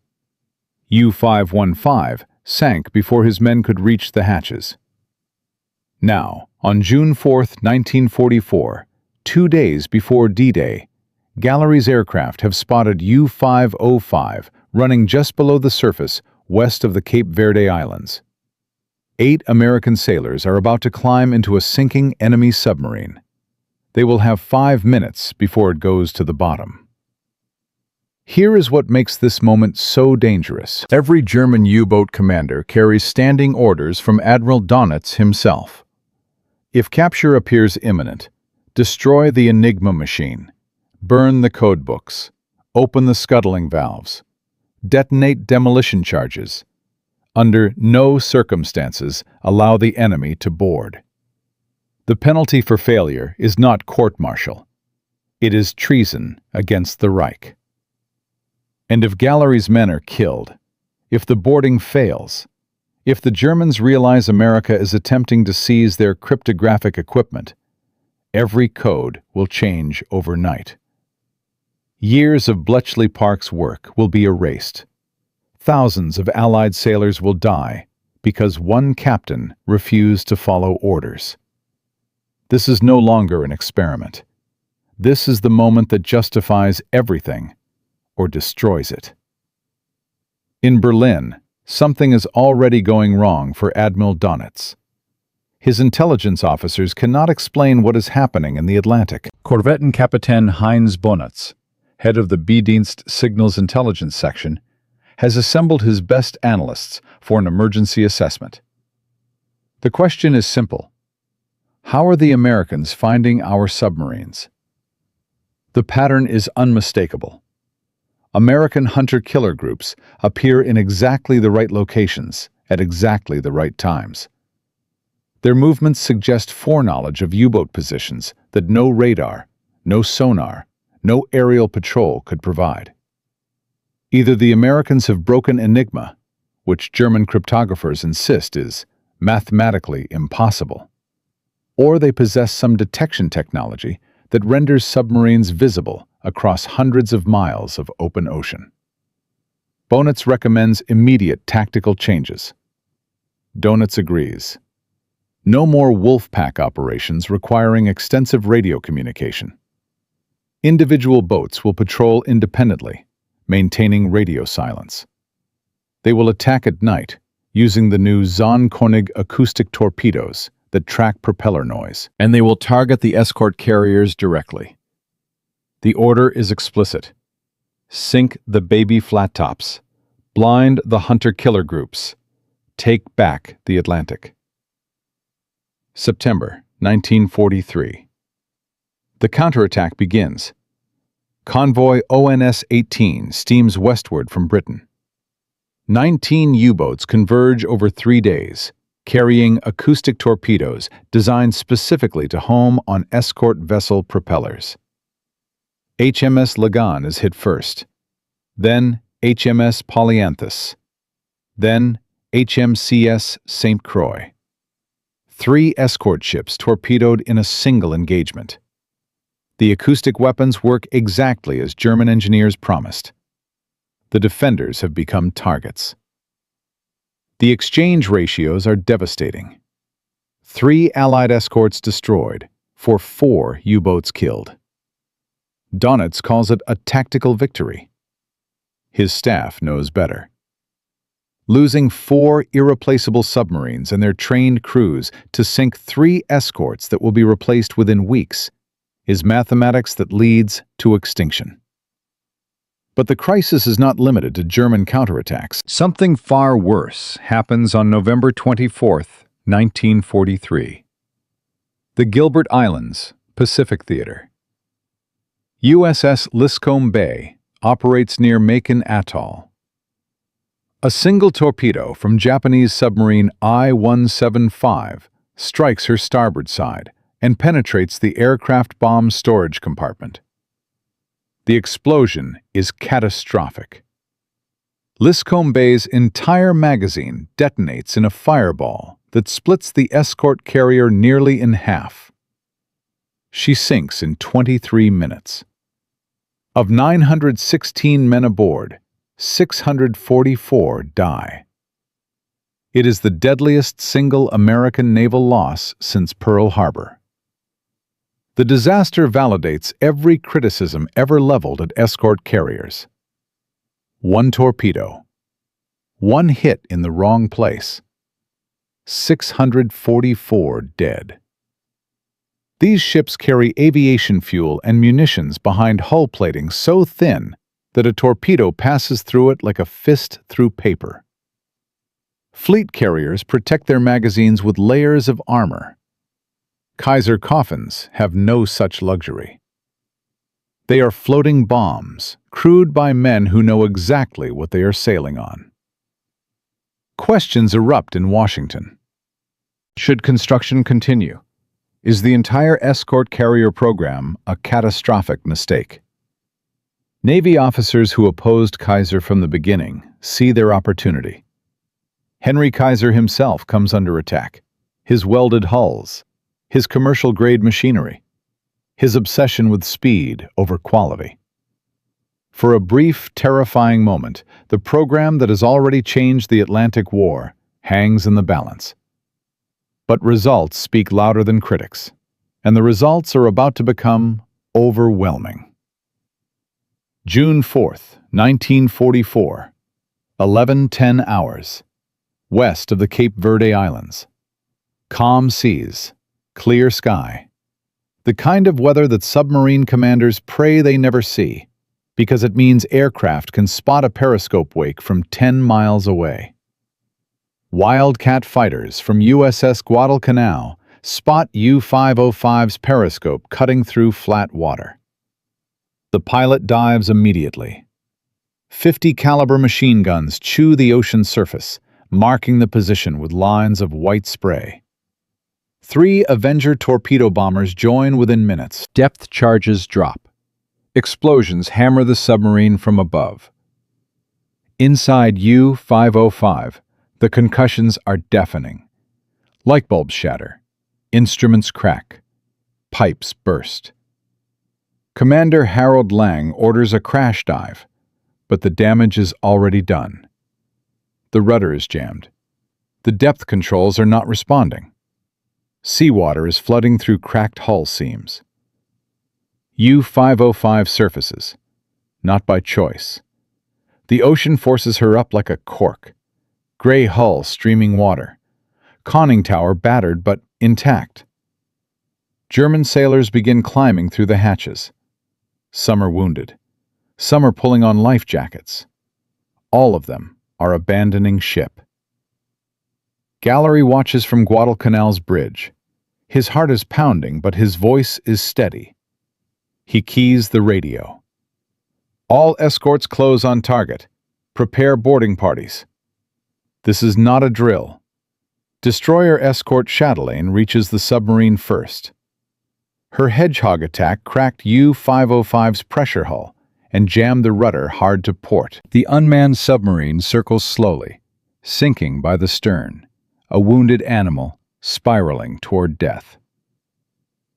U-515 sank before his men could reach the hatches. Now, on June 4, 1944, 2 days before D-Day, Gallery's aircraft have spotted U-505 running just below the surface west of the Cape Verde Islands. 8 American sailors are about to climb into a sinking enemy submarine. They will have 5 minutes before it goes to the bottom. Here is what makes this moment so dangerous. Every German U-boat commander carries standing orders from Admiral Donitz himself. If capture appears imminent, destroy the Enigma machine, burn the codebooks, open the scuttling valves, detonate demolition charges. Under no circumstances allow the enemy to board. The penalty for failure is not court-martial. It is treason against the Reich. And if Gallery's men are killed, if the boarding fails, if the Germans realize America is attempting to seize their cryptographic equipment, every code will change overnight. Years of Bletchley Park's work will be erased. Thousands of Allied sailors will die because one captain refused to follow orders. This is no longer an experiment. This is the moment that justifies everything or destroys it. In Berlin, something is already going wrong for Admiral Donitz. His intelligence officers cannot explain what is happening in the Atlantic. Korvettenkapitän Heinz Bonatz, head of the B-Dienst Signals Intelligence Section, has assembled his best analysts for an emergency assessment. The question is simple. How are the Americans finding our submarines? The pattern is unmistakable. American hunter-killer groups appear in exactly the right locations at exactly the right times. Their movements suggest foreknowledge of U-boat positions that no radar, no sonar, no aerial patrol could provide. Either the Americans have broken Enigma, which German cryptographers insist is mathematically impossible, or they possess some detection technology that renders submarines visible across hundreds of miles of open ocean. Bonitz recommends immediate tactical changes. Donitz agrees. No more wolfpack operations requiring extensive radio communication. Individual boats will patrol independently, maintaining radio silence. They will attack at night, using the new Zonkonig acoustic torpedoes that track propeller noise, and they will target the escort carriers directly. The order is explicit. Sink the baby flat tops. Blind the hunter-killer groups. Take back the Atlantic. September 1943. The counterattack begins. Convoy ONS-18 steams westward from Britain. 19 U-boats converge over 3 days, carrying acoustic torpedoes designed specifically to home on escort vessel propellers. HMS Lagan is hit first, then HMS Polyanthus, then HMCS St. Croix. 3 escort ships torpedoed in a single engagement. The acoustic weapons work exactly as German engineers promised. The defenders have become targets. The exchange ratios are devastating. 3 Allied escorts destroyed for 4 U-boats killed. Donitz calls it a tactical victory. His staff knows better. Losing 4 irreplaceable submarines and their trained crews to sink 3 escorts that will be replaced within weeks is mathematics that leads to extinction. But the crisis is not limited to German counterattacks. Something far worse happens on November 24, 1943. The Gilbert Islands, Pacific Theater. USS Liscombe Bay operates near Makin Atoll. A single torpedo from Japanese submarine I-175 strikes her starboard side and penetrates the aircraft bomb storage compartment. The explosion is catastrophic. Liscombe Bay's entire magazine detonates in a fireball that splits the escort carrier nearly in half. She sinks in 23 minutes. Of 916 men aboard, 644 die. It is the deadliest single American naval loss since Pearl Harbor. The disaster validates every criticism ever leveled at escort carriers. One torpedo. One hit in the wrong place. 644 dead. These ships carry aviation fuel and munitions behind hull plating so thin that a torpedo passes through it like a fist through paper. Fleet carriers protect their magazines with layers of armor. Kaiser coffins have no such luxury. They are floating bombs, crewed by men who know exactly what they are sailing on. Questions erupt in Washington. Should construction continue? Is the entire escort carrier program a catastrophic mistake? Navy officers who opposed Kaiser from the beginning see their opportunity. Henry Kaiser himself comes under attack. His welded hulls, his commercial-grade machinery, his obsession with speed over quality. For a brief, terrifying moment, the program that has already changed the Atlantic War hangs in the balance. But results speak louder than critics, and the results are about to become overwhelming. June 4th, 1944, 11:10 hours, west of the Cape Verde Islands. Calm seas, clear sky. The kind of weather that submarine commanders pray they never see, because it means aircraft can spot a periscope wake from 10 miles away. Wildcat fighters from USS Guadalcanal spot U-505's periscope cutting through flat water. The pilot dives immediately. 50 caliber machine guns chew the ocean surface, marking the position with lines of white spray. 3 Avenger torpedo bombers join within minutes. Depth charges drop. Explosions hammer the submarine from above. Inside U-505, the concussions are deafening. Light bulbs shatter. Instruments crack. Pipes burst. Commander Harold Lang orders a crash dive, but the damage is already done. The rudder is jammed. The depth controls are not responding. Seawater is flooding through cracked hull seams. U-505 surfaces, not by choice. The ocean forces her up like a cork. Gray hull streaming water. Conning tower battered but intact. German sailors begin climbing through the hatches. Some are wounded. Some are pulling on life jackets. All of them are abandoning ship. Gallery watches from Guadalcanal's bridge. His heart is pounding, but his voice is steady. He keys the radio. All escorts close on target. Prepare boarding parties. This is not a drill. Destroyer escort Chatelaine reaches the submarine first. Her hedgehog attack cracked U-505's pressure hull and jammed the rudder hard to port. The unmanned submarine circles slowly, sinking by the stern, a wounded animal spiraling toward death.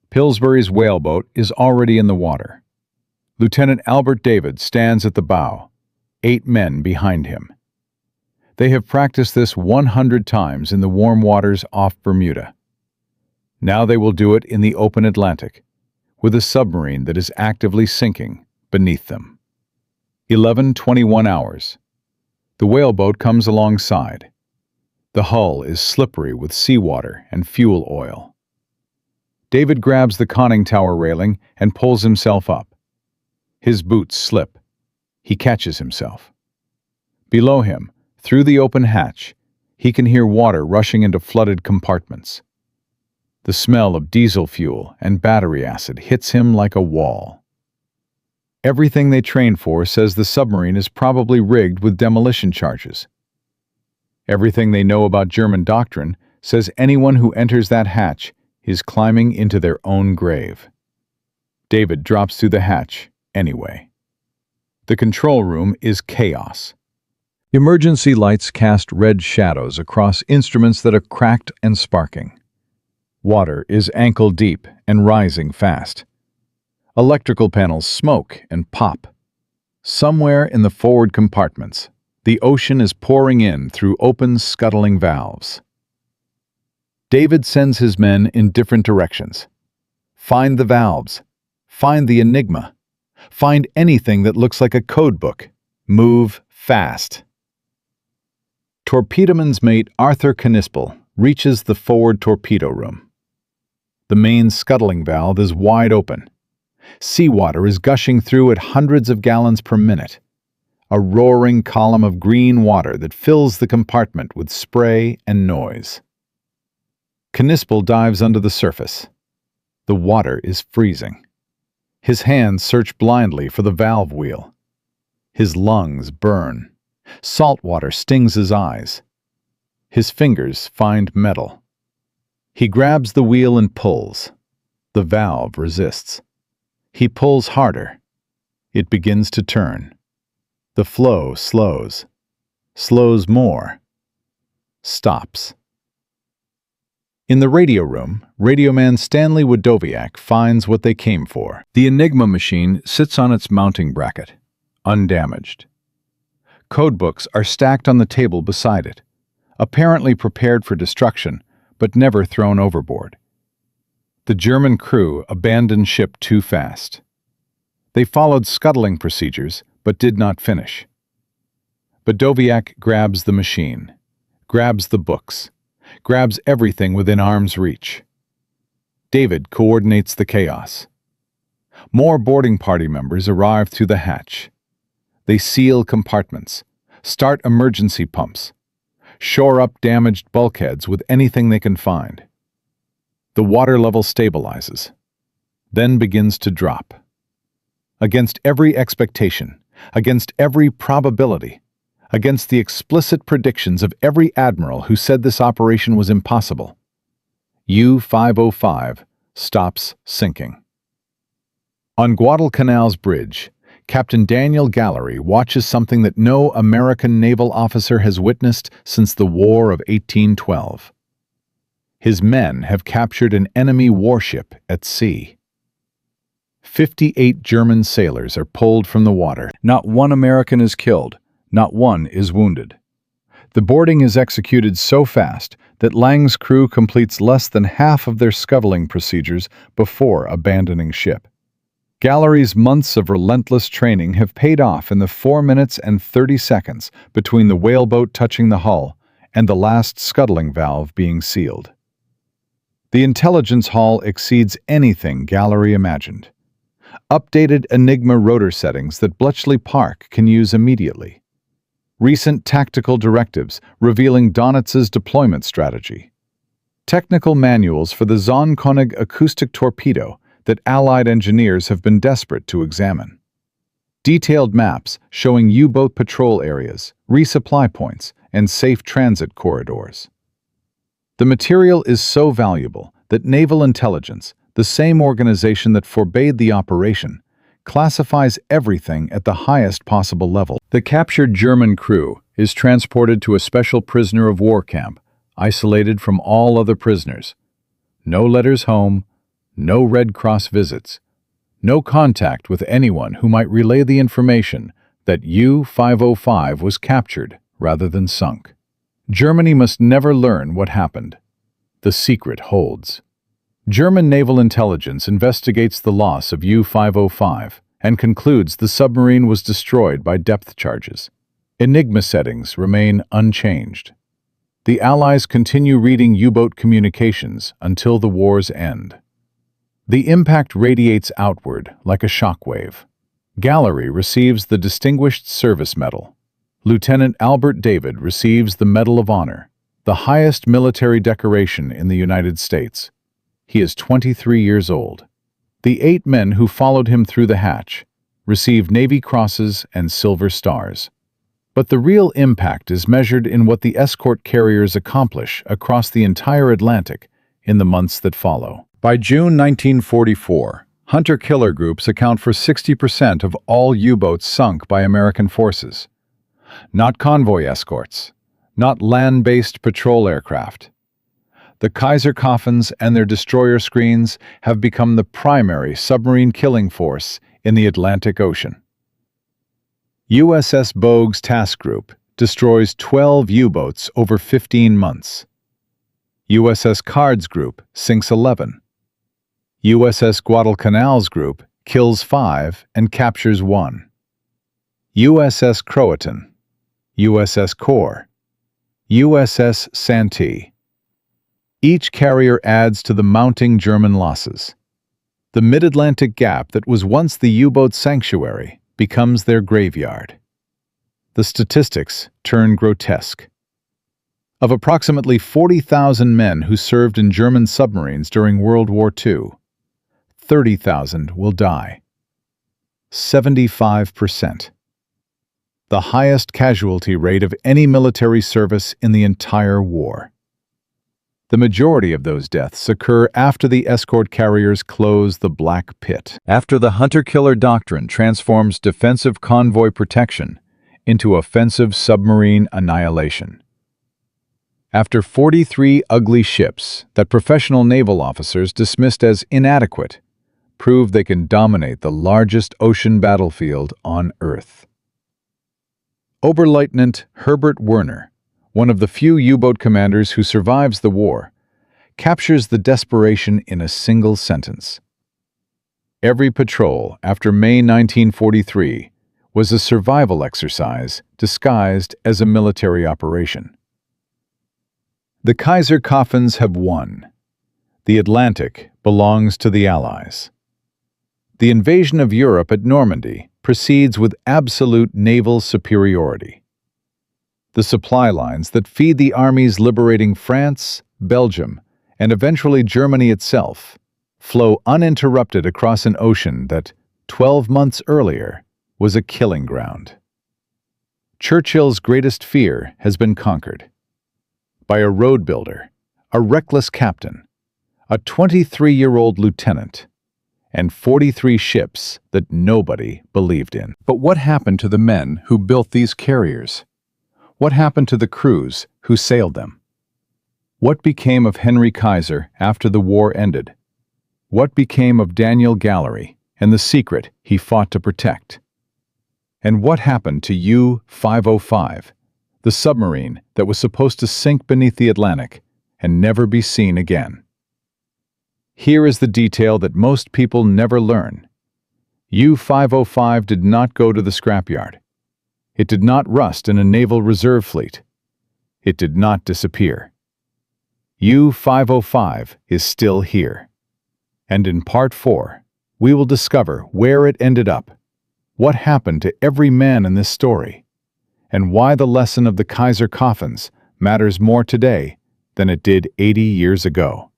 Pillsbury's whaleboat is already in the water. Lieutenant Albert David stands at the bow, 8 men behind him. They have practiced this 100 times in the warm waters off Bermuda. Now they will do it in the open Atlantic, with a submarine that is actively sinking beneath them. 11:21 hours. The whaleboat comes alongside. The hull is slippery with seawater and fuel oil. David grabs the conning tower railing and pulls himself up. His boots slip. He catches himself. Below him, through the open hatch, he can hear water rushing into flooded compartments. The smell of diesel fuel and battery acid hits him like a wall. Everything they train for says the submarine is probably rigged with demolition charges. Everything they know about German doctrine says anyone who enters that hatch is climbing into their own grave. David drops through the hatch anyway. The control room is chaos. Emergency lights cast red shadows across instruments that are cracked and sparking. Water is ankle deep and rising fast. Electrical panels smoke and pop. Somewhere in the forward compartments, The ocean is pouring in through open, scuttling valves. David sends his men in different directions. Find the valves. Find the enigma. Find anything that looks like a code book. Move fast. Torpedoman's mate Arthur Knispel reaches the forward torpedo room. The main scuttling valve is wide open. Seawater is gushing through at hundreds of gallons per minute. A roaring column of green water that fills the compartment with spray and noise. Knispel dives under the surface. The water is freezing. His hands search blindly for the valve wheel. His lungs burn. Salt water stings his eyes. His fingers find metal. He grabs the wheel and pulls. The valve resists. He pulls harder. It begins to turn. The flow slows. Slows more. Stops. In the radio room, radioman Stanley Wadowiak finds what they came for. The Enigma machine sits on its mounting bracket, undamaged. Codebooks are stacked on the table beside it, apparently prepared for destruction, but never thrown overboard. The German crew abandoned ship too fast. They followed scuttling procedures, but did not finish. Wadowiak grabs the machine, grabs the books, grabs everything within arm's reach. David coordinates the chaos. More boarding party members arrive through the hatch. They seal compartments, start emergency pumps, shore up damaged bulkheads with anything they can find. The water level stabilizes, then begins to drop. Against every expectation, against every probability, against the explicit predictions of every admiral who said this operation was impossible, U-505 stops sinking. On Guadalcanal's bridge, Captain Daniel Gallery watches something that no American naval officer has witnessed since the War of 1812. His men have captured an enemy warship at sea. 58 German sailors are pulled from the water. Not one American is killed, not one is wounded. The boarding is executed so fast that Lang's crew completes less than half of their scuttling procedures before abandoning ship. Gallery's months of relentless training have paid off in the 4 minutes and 30 seconds between the whaleboat touching the hull and the last scuttling valve being sealed. The intelligence haul exceeds anything Gallery imagined. Updated Enigma rotor settings that Bletchley Park can use immediately. Recent tactical directives revealing Donitz's deployment strategy. Technical manuals for the Zonkonig acoustic torpedo that Allied engineers have been desperate to examine. Detailed maps showing U-boat patrol areas, resupply points, and safe transit corridors. The material is so valuable that Naval Intelligence, the same organization that forbade the operation, classifies everything at the highest possible level. The captured German crew is transported to a special prisoner of war camp, isolated from all other prisoners. No letters home, no Red Cross visits, no contact with anyone who might relay the information that U-505 was captured rather than sunk. Germany must never learn what happened. The secret holds. German naval intelligence investigates the loss of U-505 and concludes the submarine was destroyed by depth charges. Enigma settings remain unchanged. The Allies continue reading U-boat communications until the war's end. The impact radiates outward like a shockwave. Gallery receives the Distinguished Service Medal. Lieutenant Albert David receives the Medal of Honor, the highest military decoration in the United States. He is 23 years old. The 8 men who followed him through the hatch received Navy Crosses and Silver Stars. But the real impact is measured in what the escort carriers accomplish across the entire Atlantic in the months that follow. By June 1944, hunter-killer groups account for 60% of all U-boats sunk by American forces. Not convoy escorts, not land-based patrol aircraft. The Kaiser Coffins and their destroyer screens have become the primary submarine killing force in the Atlantic Ocean. USS Bogue's task group destroys 12 U-boats over 15 months. USS Cards Group sinks 11. USS Guadalcanal's group kills 5 and captures 1. USS Croatan, USS Kor, USS Santee. Each carrier adds to the mounting German losses. The mid-Atlantic gap that was once the U-boat sanctuary becomes their graveyard. The statistics turn grotesque. Of approximately 40,000 men who served in German submarines during World War II, 30,000 will die. 75%. The highest casualty rate of any military service in the entire war. The majority of those deaths occur after the escort carriers close the Black Pit, after the hunter-killer doctrine transforms defensive convoy protection into offensive submarine annihilation. After 43 ugly ships that professional naval officers dismissed as inadequate prove they can dominate the largest ocean battlefield on Earth. Oberleutnant Herbert Werner, one of the few U-boat commanders who survives the war, captures the desperation in a single sentence. Every patrol after May 1943 was a survival exercise disguised as a military operation. The Kaiser Coffins have won. The Atlantic belongs to the Allies. The invasion of Europe at Normandy proceeds with absolute naval superiority. The supply lines that feed the armies liberating France, Belgium, and eventually Germany itself flow uninterrupted across an ocean that, 12 months earlier, was a killing ground. Churchill's greatest fear has been conquered. By a road builder, a reckless captain, a 23-year-old lieutenant, and 43 ships that nobody believed in. But what happened to the men who built these carriers? What happened to the crews who sailed them? What became of Henry Kaiser after the war ended? What became of Daniel Gallery and the secret he fought to protect? And what happened to U-505, the submarine that was supposed to sink beneath the Atlantic and never be seen again? Here is the detail that most people never learn. U-505 did not go to the scrapyard. It did not rust in a naval reserve fleet. It did not disappear. U-505 is still here. And in Part 4, we will discover where it ended up, what happened to every man in this story, and why the lesson of the Kaiser Coffins matters more today than it did 80 years ago.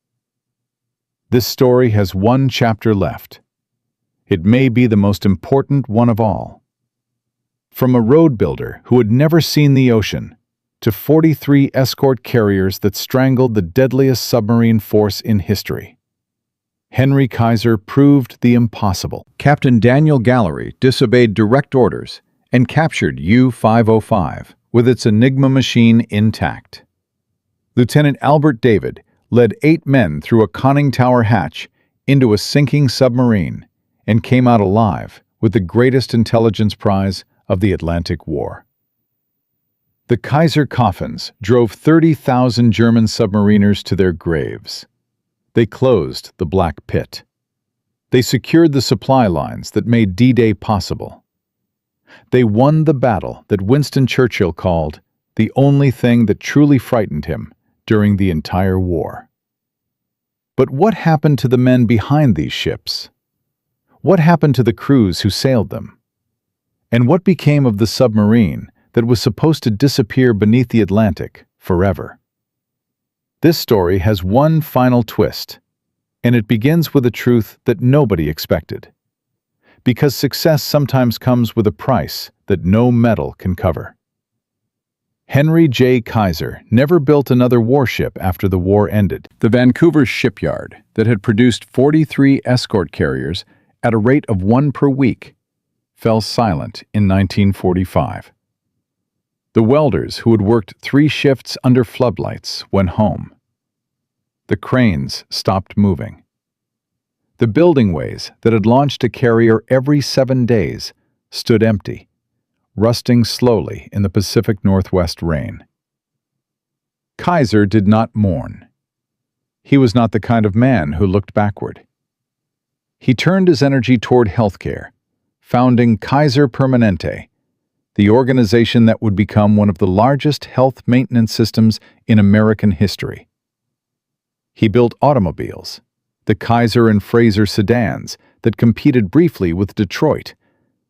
This story has one chapter left. It may be the most important one of all. From a road builder who had never seen the ocean, to 43 escort carriers that strangled the deadliest submarine force in history, Henry Kaiser proved the impossible. Captain Daniel Gallery disobeyed direct orders and captured U-505 with its Enigma machine intact. Lieutenant Albert David led 8 men through a conning tower hatch into a sinking submarine and came out alive with the greatest intelligence prize of the Atlantic War. The Kaiser Coffins drove 30,000 German submariners to their graves. They closed the Black Pit. They secured the supply lines that made D-Day possible. They won the battle that Winston Churchill called the only thing that truly frightened him during the entire war. But what happened to the men behind these ships? What happened to the crews who sailed them? And what became of the submarine that was supposed to disappear beneath the Atlantic forever? This story has one final twist, and it begins with a truth that nobody expected. Because success sometimes comes with a price that no metal can cover. Henry J. Kaiser never built another warship after the war ended. The Vancouver shipyard that had produced 43 escort carriers at a rate of 1 per week fell silent in 1945. The welders who had worked 3 shifts under floodlights went home. The cranes stopped moving. The building ways that had launched a carrier every 7 days stood empty, rusting slowly in the Pacific Northwest rain. Kaiser did not mourn. He was not the kind of man who looked backward. He turned his energy toward healthcare, founding Kaiser Permanente, the organization that would become one of the largest health maintenance systems in American history. He built automobiles, the Kaiser and Fraser sedans that competed briefly with Detroit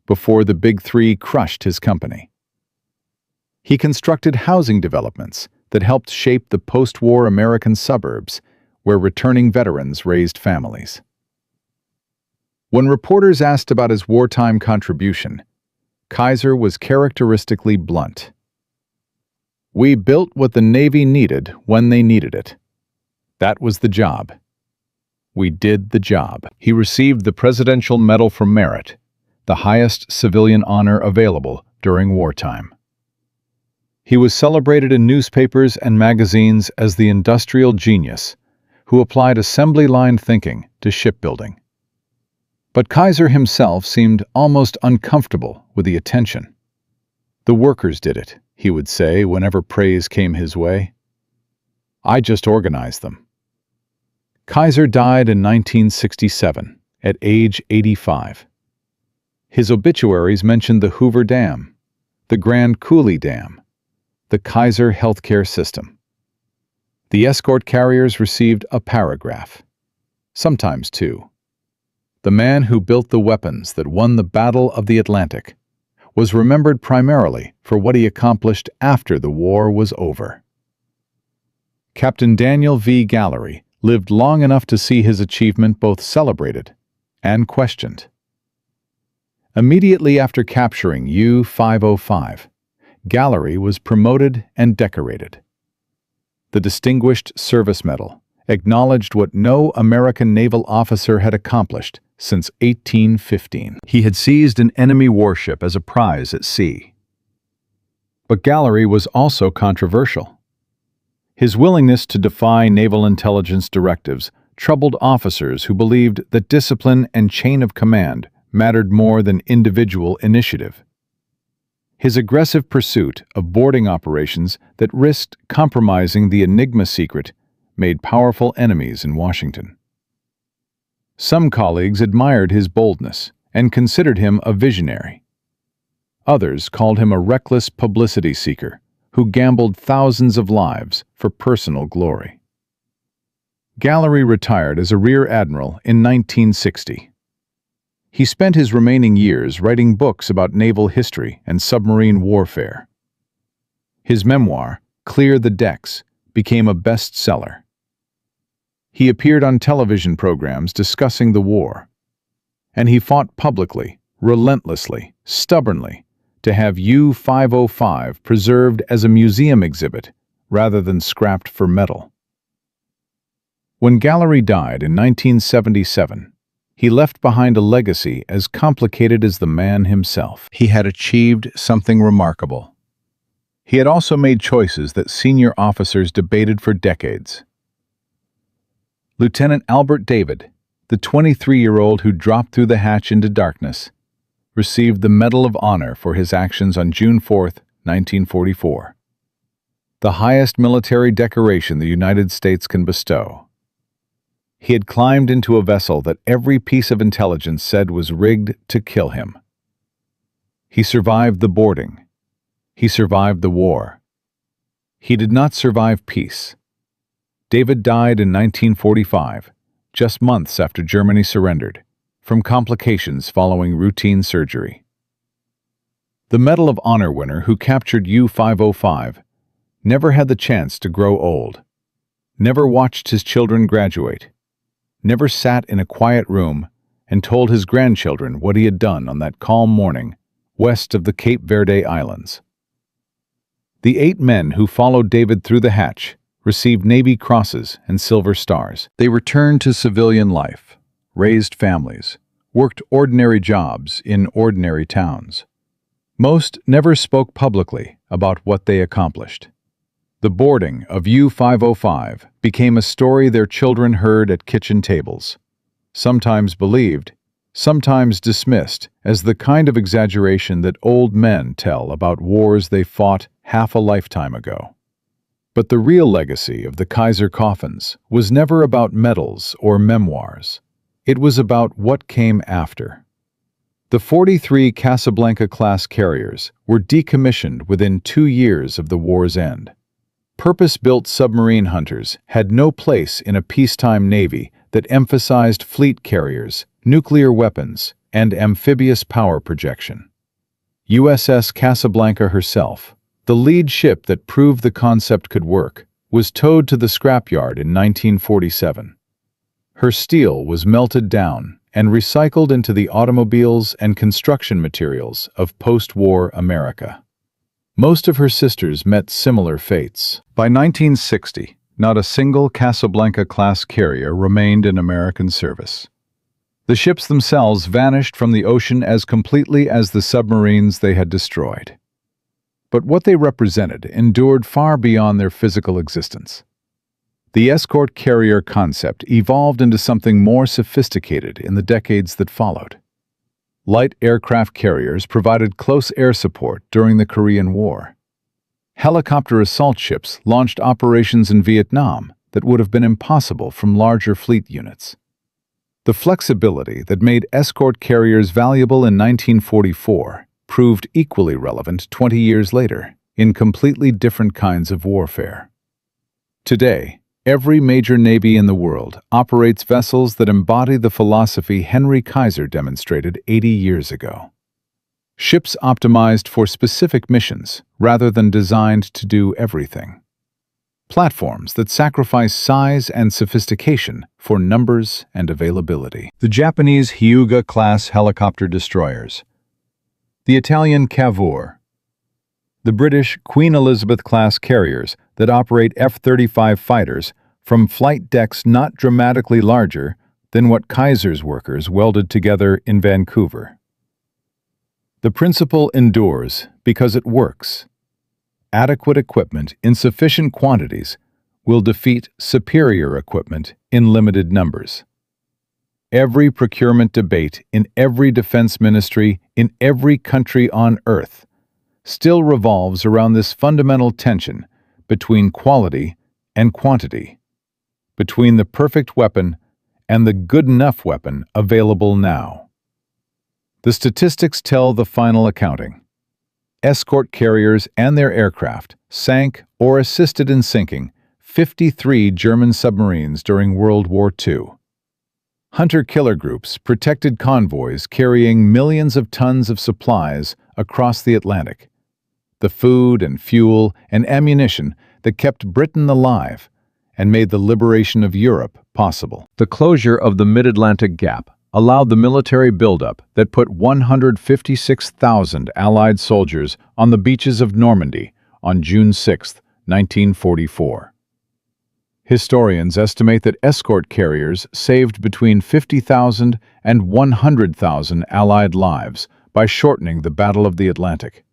before the Big Three crushed his company. He constructed housing developments that helped shape the post-war American suburbs where returning veterans raised families. When reporters asked about his wartime contribution, Kaiser was characteristically blunt. "We built what the Navy needed when they needed it. That was the job. We did the job." He received the Presidential Medal for Merit, the highest civilian honor available during wartime. He was celebrated in newspapers and magazines as the industrial genius who applied assembly line thinking to shipbuilding. But Kaiser himself seemed almost uncomfortable with the attention. "The workers did it," he would say whenever praise came his way. "I just organized them." Kaiser died in 1967, at age 85. His obituaries mentioned the Hoover Dam, the Grand Coulee Dam, the Kaiser healthcare system. The escort carriers received a paragraph, sometimes two. The man who built the weapons that won the Battle of the Atlantic was remembered primarily for what he accomplished after the war was over. Captain Daniel V. Gallery lived long enough to see his achievement both celebrated and questioned. Immediately after capturing U-505, Gallery was promoted and decorated. The Distinguished Service Medal acknowledged what no American naval officer had accomplished since 1815. He had seized an enemy warship as a prize at sea. But Gallery was also controversial. His willingness to defy naval intelligence directives troubled officers who believed that discipline and chain of command mattered more than individual initiative. His aggressive pursuit of boarding operations that risked compromising the Enigma secret made powerful enemies in Washington. Some colleagues admired his boldness and considered him a visionary. Others called him a reckless publicity seeker who gambled thousands of lives for personal glory. Gallery retired as a rear admiral in 1960. He spent his remaining years writing books about naval history and submarine warfare. His memoir, Clear the Decks, became a bestseller. He appeared on television programs discussing the war, and he fought publicly, relentlessly, stubbornly, to have U-505 preserved as a museum exhibit rather than scrapped for metal. When Gallery died in 1977, he left behind a legacy as complicated as the man himself. He had achieved something remarkable. He had also made choices that senior officers debated for decades. Lieutenant Albert David, the 23-year-old who dropped through the hatch into darkness, received the Medal of Honor for his actions on June 4, 1944, the highest military decoration the United States can bestow. He had climbed into a vessel that every piece of intelligence said was rigged to kill him. He survived the boarding. He survived the war. He did not survive peace. David died in 1945, just months after Germany surrendered, from complications following routine surgery. The Medal of Honor winner who captured U-505 never had the chance to grow old, never watched his children graduate, never sat in a quiet room and told his grandchildren what he had done on that calm morning west of the Cape Verde Islands. The 8 men who followed David through the hatch received Navy crosses and silver stars. They returned to civilian life, raised families, worked ordinary jobs in ordinary towns. Most never spoke publicly about what they accomplished. The boarding of U-505 became a story their children heard at kitchen tables, sometimes believed, sometimes dismissed as the kind of exaggeration that old men tell about wars they fought half a lifetime ago. But the real legacy of the Kaiser Coffins was never about medals or memoirs. It was about what came after. The 43 Casablanca-class carriers were decommissioned within 2 years of the war's end. Purpose-built submarine hunters had no place in a peacetime navy that emphasized fleet carriers, nuclear weapons, and amphibious power projection. USS Casablanca herself, the lead ship that proved the concept could work, was towed to the scrapyard in 1947. Her steel was melted down and recycled into the automobiles and construction materials of post-war America. Most of her sisters met similar fates. By 1960, not a single Casablanca-class carrier remained in American service. The ships themselves vanished from the ocean as completely as the submarines they had destroyed. But what they represented endured far beyond their physical existence. The escort carrier concept evolved into something more sophisticated in the decades that followed. Light aircraft carriers provided close air support during the Korean War. Helicopter assault ships launched operations in Vietnam that would have been impossible from larger fleet units. The flexibility that made escort carriers valuable in 1944 proved equally relevant 20 years later in completely different kinds of warfare. Today, every major navy in the world operates vessels that embody the philosophy Henry Kaiser demonstrated 80 years ago. Ships optimized for specific missions rather than designed to do everything. Platforms that sacrifice size and sophistication for numbers and availability. The Japanese Hyuga-class helicopter destroyers. The Italian Cavour. The British Queen Elizabeth-class carriers that operate F-35 fighters from flight decks not dramatically larger than what Kaiser's workers welded together in Vancouver. The principle endures because it works. Adequate equipment in sufficient quantities will defeat superior equipment in limited numbers. Every procurement debate in every defense ministry in every country on earth still revolves around this fundamental tension between quality and quantity, between the perfect weapon and the good enough weapon available now. The statistics tell the final accounting. Escort carriers and their aircraft sank or assisted in sinking 53 German submarines during World War II. Hunter-killer groups protected convoys carrying millions of tons of supplies across the Atlantic, the food and fuel and ammunition that kept Britain alive and made the liberation of Europe possible. The closure of the Mid-Atlantic Gap allowed the military buildup that put 156,000 Allied soldiers on the beaches of Normandy on June 6, 1944. Historians estimate that escort carriers saved between 50,000 and 100,000 Allied lives by shortening the Battle of the Atlantic.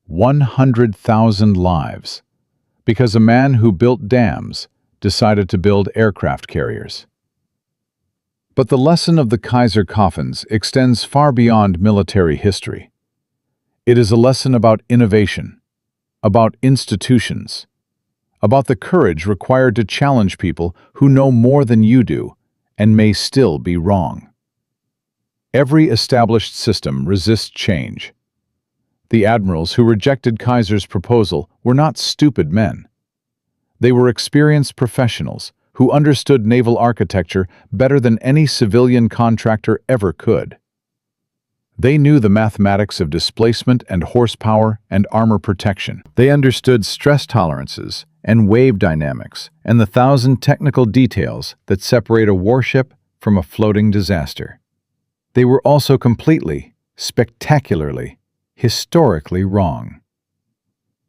100,000 lives, because a man who built dams decided to build aircraft carriers. But the lesson of the Kaiser Coffins extends far beyond military history. It is a lesson about innovation, about institutions, about the courage required to challenge people who know more than you do and may still be wrong. Every established system resists change. The admirals who rejected Kaiser's proposal were not stupid men. They were experienced professionals who understood naval architecture better than any civilian contractor ever could. They knew the mathematics of displacement and horsepower and armor protection. They understood stress tolerances and wave dynamics and the 1,000 technical details that separate a warship from a floating disaster. They were also completely, spectacularly, historically wrong.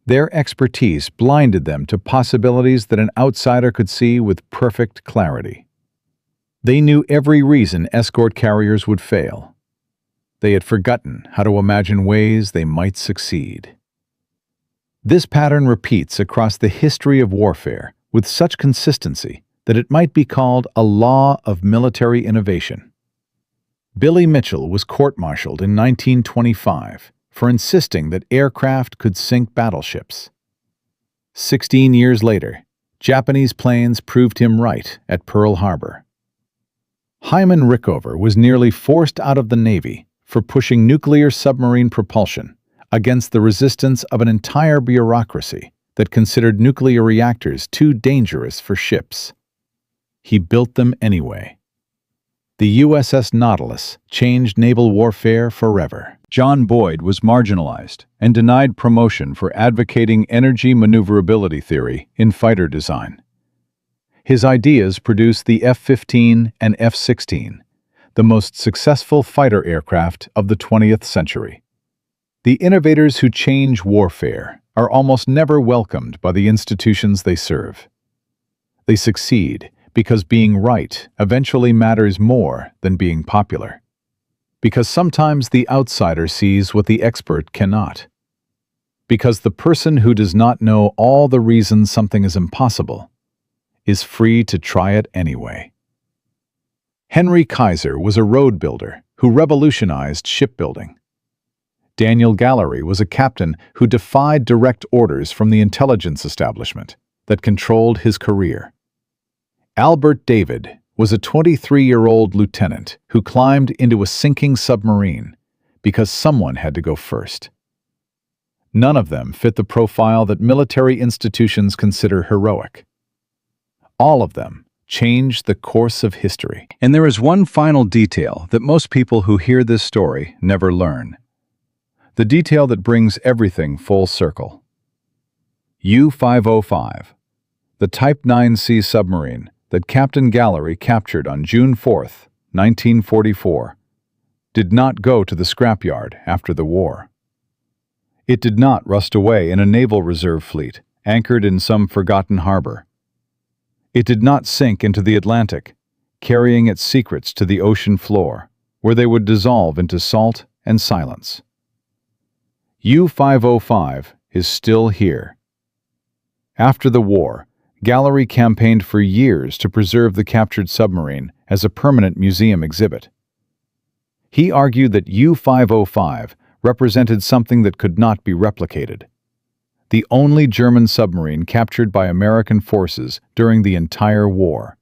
Their expertise blinded them to possibilities that an outsider could see with perfect clarity. They knew every reason escort carriers would fail. They had forgotten how to imagine ways they might succeed. This pattern repeats across the history of warfare with such consistency that it might be called a law of military innovation. Billy Mitchell was court-martialed in 1925 for insisting that aircraft could sink battleships. 16 years later, Japanese planes proved him right at Pearl Harbor. Hyman Rickover was nearly forced out of the Navy for pushing nuclear submarine propulsion against the resistance of an entire bureaucracy that considered nuclear reactors too dangerous for ships. He built them anyway. The USS Nautilus changed naval warfare forever. John Boyd was marginalized and denied promotion for advocating energy maneuverability theory in fighter design. His ideas produced the F-15 and F-16, the most successful fighter aircraft of the 20th century. The innovators who change warfare are almost never welcomed by the institutions they serve. They succeed because being right eventually matters more than being popular. Because sometimes the outsider sees what the expert cannot. Because the person who does not know all the reasons something is impossible is free to try it anyway. Henry Kaiser was a road builder who revolutionized shipbuilding. Daniel Gallery was a captain who defied direct orders from the intelligence establishment that controlled his career. Albert David was a 23-year-old lieutenant who climbed into a sinking submarine because someone had to go first. None of them fit the profile that military institutions consider heroic. All of them changed the course of history. And there is one final detail that most people who hear this story never learn. The detail that brings everything full circle. U-505, the Type 9C submarine that Captain Gallery captured on June 4, 1944, did not go to the scrapyard after the war. It did not rust away in a naval reserve fleet anchored in some forgotten harbor. It did not sink into the Atlantic, carrying its secrets to the ocean floor, where they would dissolve into salt and silence. U-505 is still here. After the war, Gallery campaigned for years to preserve the captured submarine as a permanent museum exhibit. He argued that U-505 represented something that could not be replicated. The only German submarine captured by American forces during the entire war.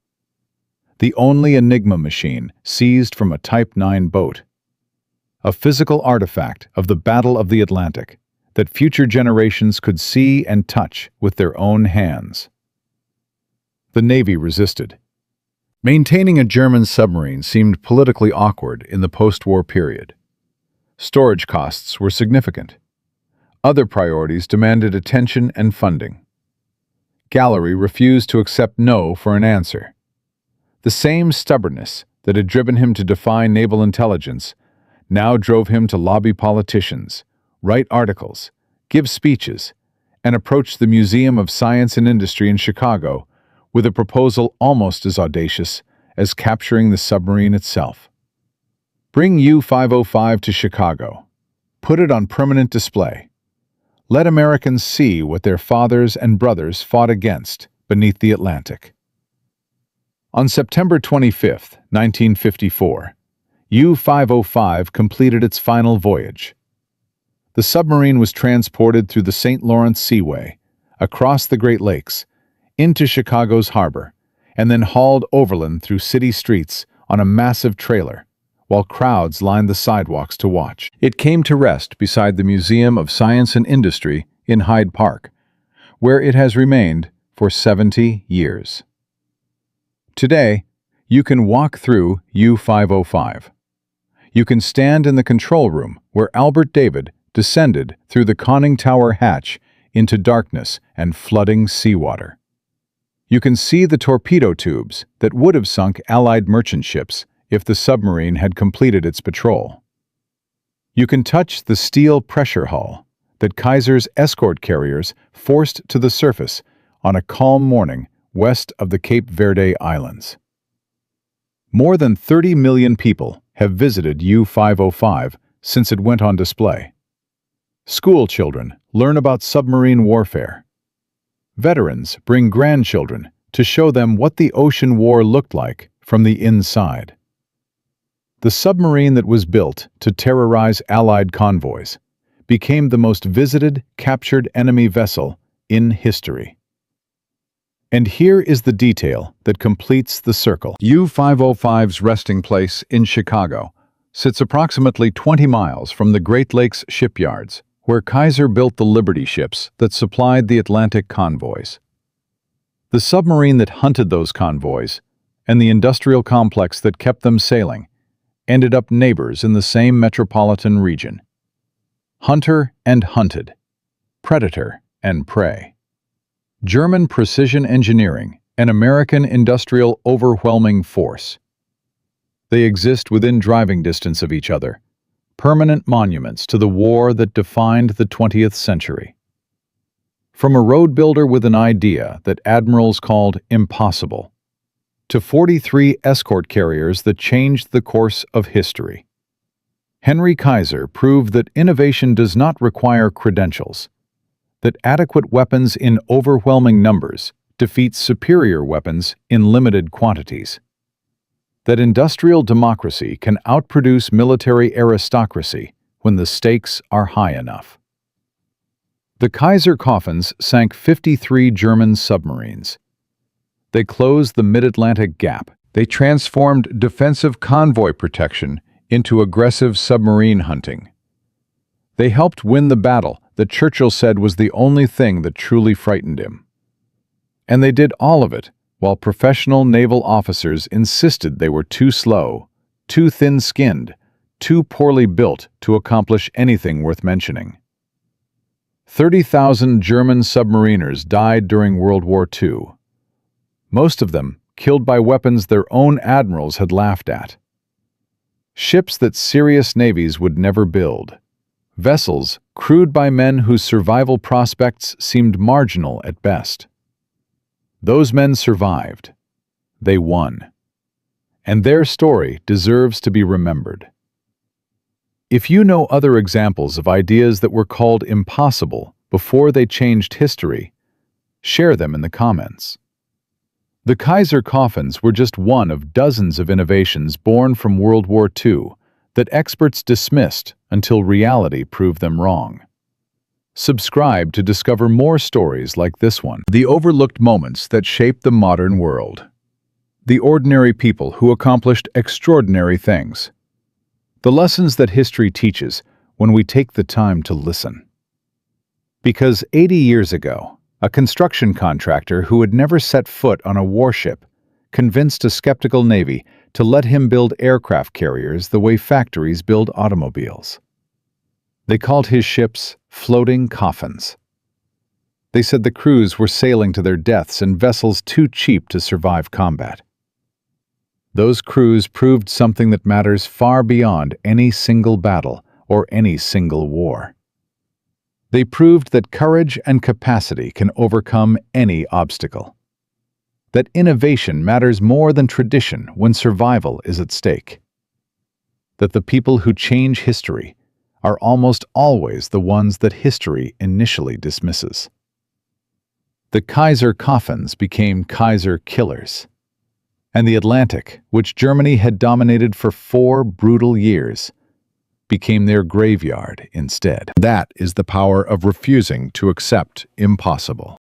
The only Enigma machine seized from a Type 9 boat. A physical artifact of the Battle of the Atlantic that future generations could see and touch with their own hands. The Navy resisted. Maintaining a German submarine seemed politically awkward in the post-war period. Storage costs were significant. Other priorities demanded attention and funding. Gallery refused to accept no for an answer. The same stubbornness that had driven him to defy naval intelligence now drove him to lobby politicians, write articles, give speeches, and approach the Museum of Science and Industry in Chicago with a proposal almost as audacious as capturing the submarine itself. Bring U-505 to Chicago. Put it on permanent display. Let Americans see what their fathers and brothers fought against beneath the Atlantic. On September 25, 1954, U-505 completed its final voyage. The submarine was transported through the St. Lawrence Seaway, across the Great Lakes, into Chicago's harbor, and then hauled overland through city streets on a massive trailer, while crowds lined the sidewalks to watch. It came to rest beside the Museum of Science and Industry in Hyde Park, where it has remained for 70 years. Today, you can walk through U-505. You can stand in the control room where Albert David descended through the conning tower hatch into darkness and flooding seawater. You can see the torpedo tubes that would have sunk Allied merchant ships if the submarine had completed its patrol. You can touch the steel pressure hull that Kaiser's escort carriers forced to the surface on a calm morning west of the Cape Verde Islands. More than 30 million people have visited U-505 since it went on display. School children learn about submarine warfare. Veterans bring grandchildren to show them what the ocean war looked like from the inside. The submarine that was built to terrorize Allied convoys became the most visited, captured enemy vessel in history. And here is the detail that completes the circle. U-505's resting place in Chicago sits approximately 20 miles from the Great Lakes shipyards, where Kaiser built the Liberty ships that supplied the Atlantic convoys. The submarine that hunted those convoys and the industrial complex that kept them sailing ended up neighbors in the same metropolitan region. Hunter and hunted, predator and prey. German precision engineering and American industrial overwhelming force. They exist within driving distance of each other, permanent monuments to the war that defined the 20th century. From a road builder with an idea that admirals called impossible, to 43 escort carriers that changed the course of history. Henry Kaiser proved that innovation does not require credentials, that adequate weapons in overwhelming numbers defeat superior weapons in limited quantities, that industrial democracy can outproduce military aristocracy when the stakes are high enough. The Kaiser Coffins sank 53 German submarines. They closed the mid-Atlantic gap. They transformed defensive convoy protection into aggressive submarine hunting. They helped win the battle that Churchill said was the only thing that truly frightened him. And they did all of it while professional naval officers insisted they were too slow, too thin-skinned, too poorly built to accomplish anything worth mentioning. 30,000 German submariners died during World War II. Most of them killed by weapons their own admirals had laughed at. Ships that serious navies would never build. Vessels crewed by men whose survival prospects seemed marginal at best. Those men survived. They won. And their story deserves to be remembered. If you know other examples of ideas that were called impossible before they changed history, share them in the comments. The Kaiser Coffins were just one of dozens of innovations born from World War II that experts dismissed until reality proved them wrong. Subscribe to discover more stories like this one. The overlooked moments that shaped the modern world. The ordinary people who accomplished extraordinary things. The lessons that history teaches when we take the time to listen. Because 80 years ago, a construction contractor who had never set foot on a warship convinced a skeptical Navy to let him build aircraft carriers the way factories build automobiles. They called his ships floating coffins. They said the crews were sailing to their deaths in vessels too cheap to survive combat. Those crews proved something that matters far beyond any single battle or any single war. They proved that courage and capacity can overcome any obstacle. That innovation matters more than tradition when survival is at stake. That the people who change history are almost always the ones that history initially dismisses. The Kaiser Coffins became Kaiser killers. And the Atlantic, which Germany had dominated for 4 brutal years, became their graveyard instead. That is the power of refusing to accept impossible.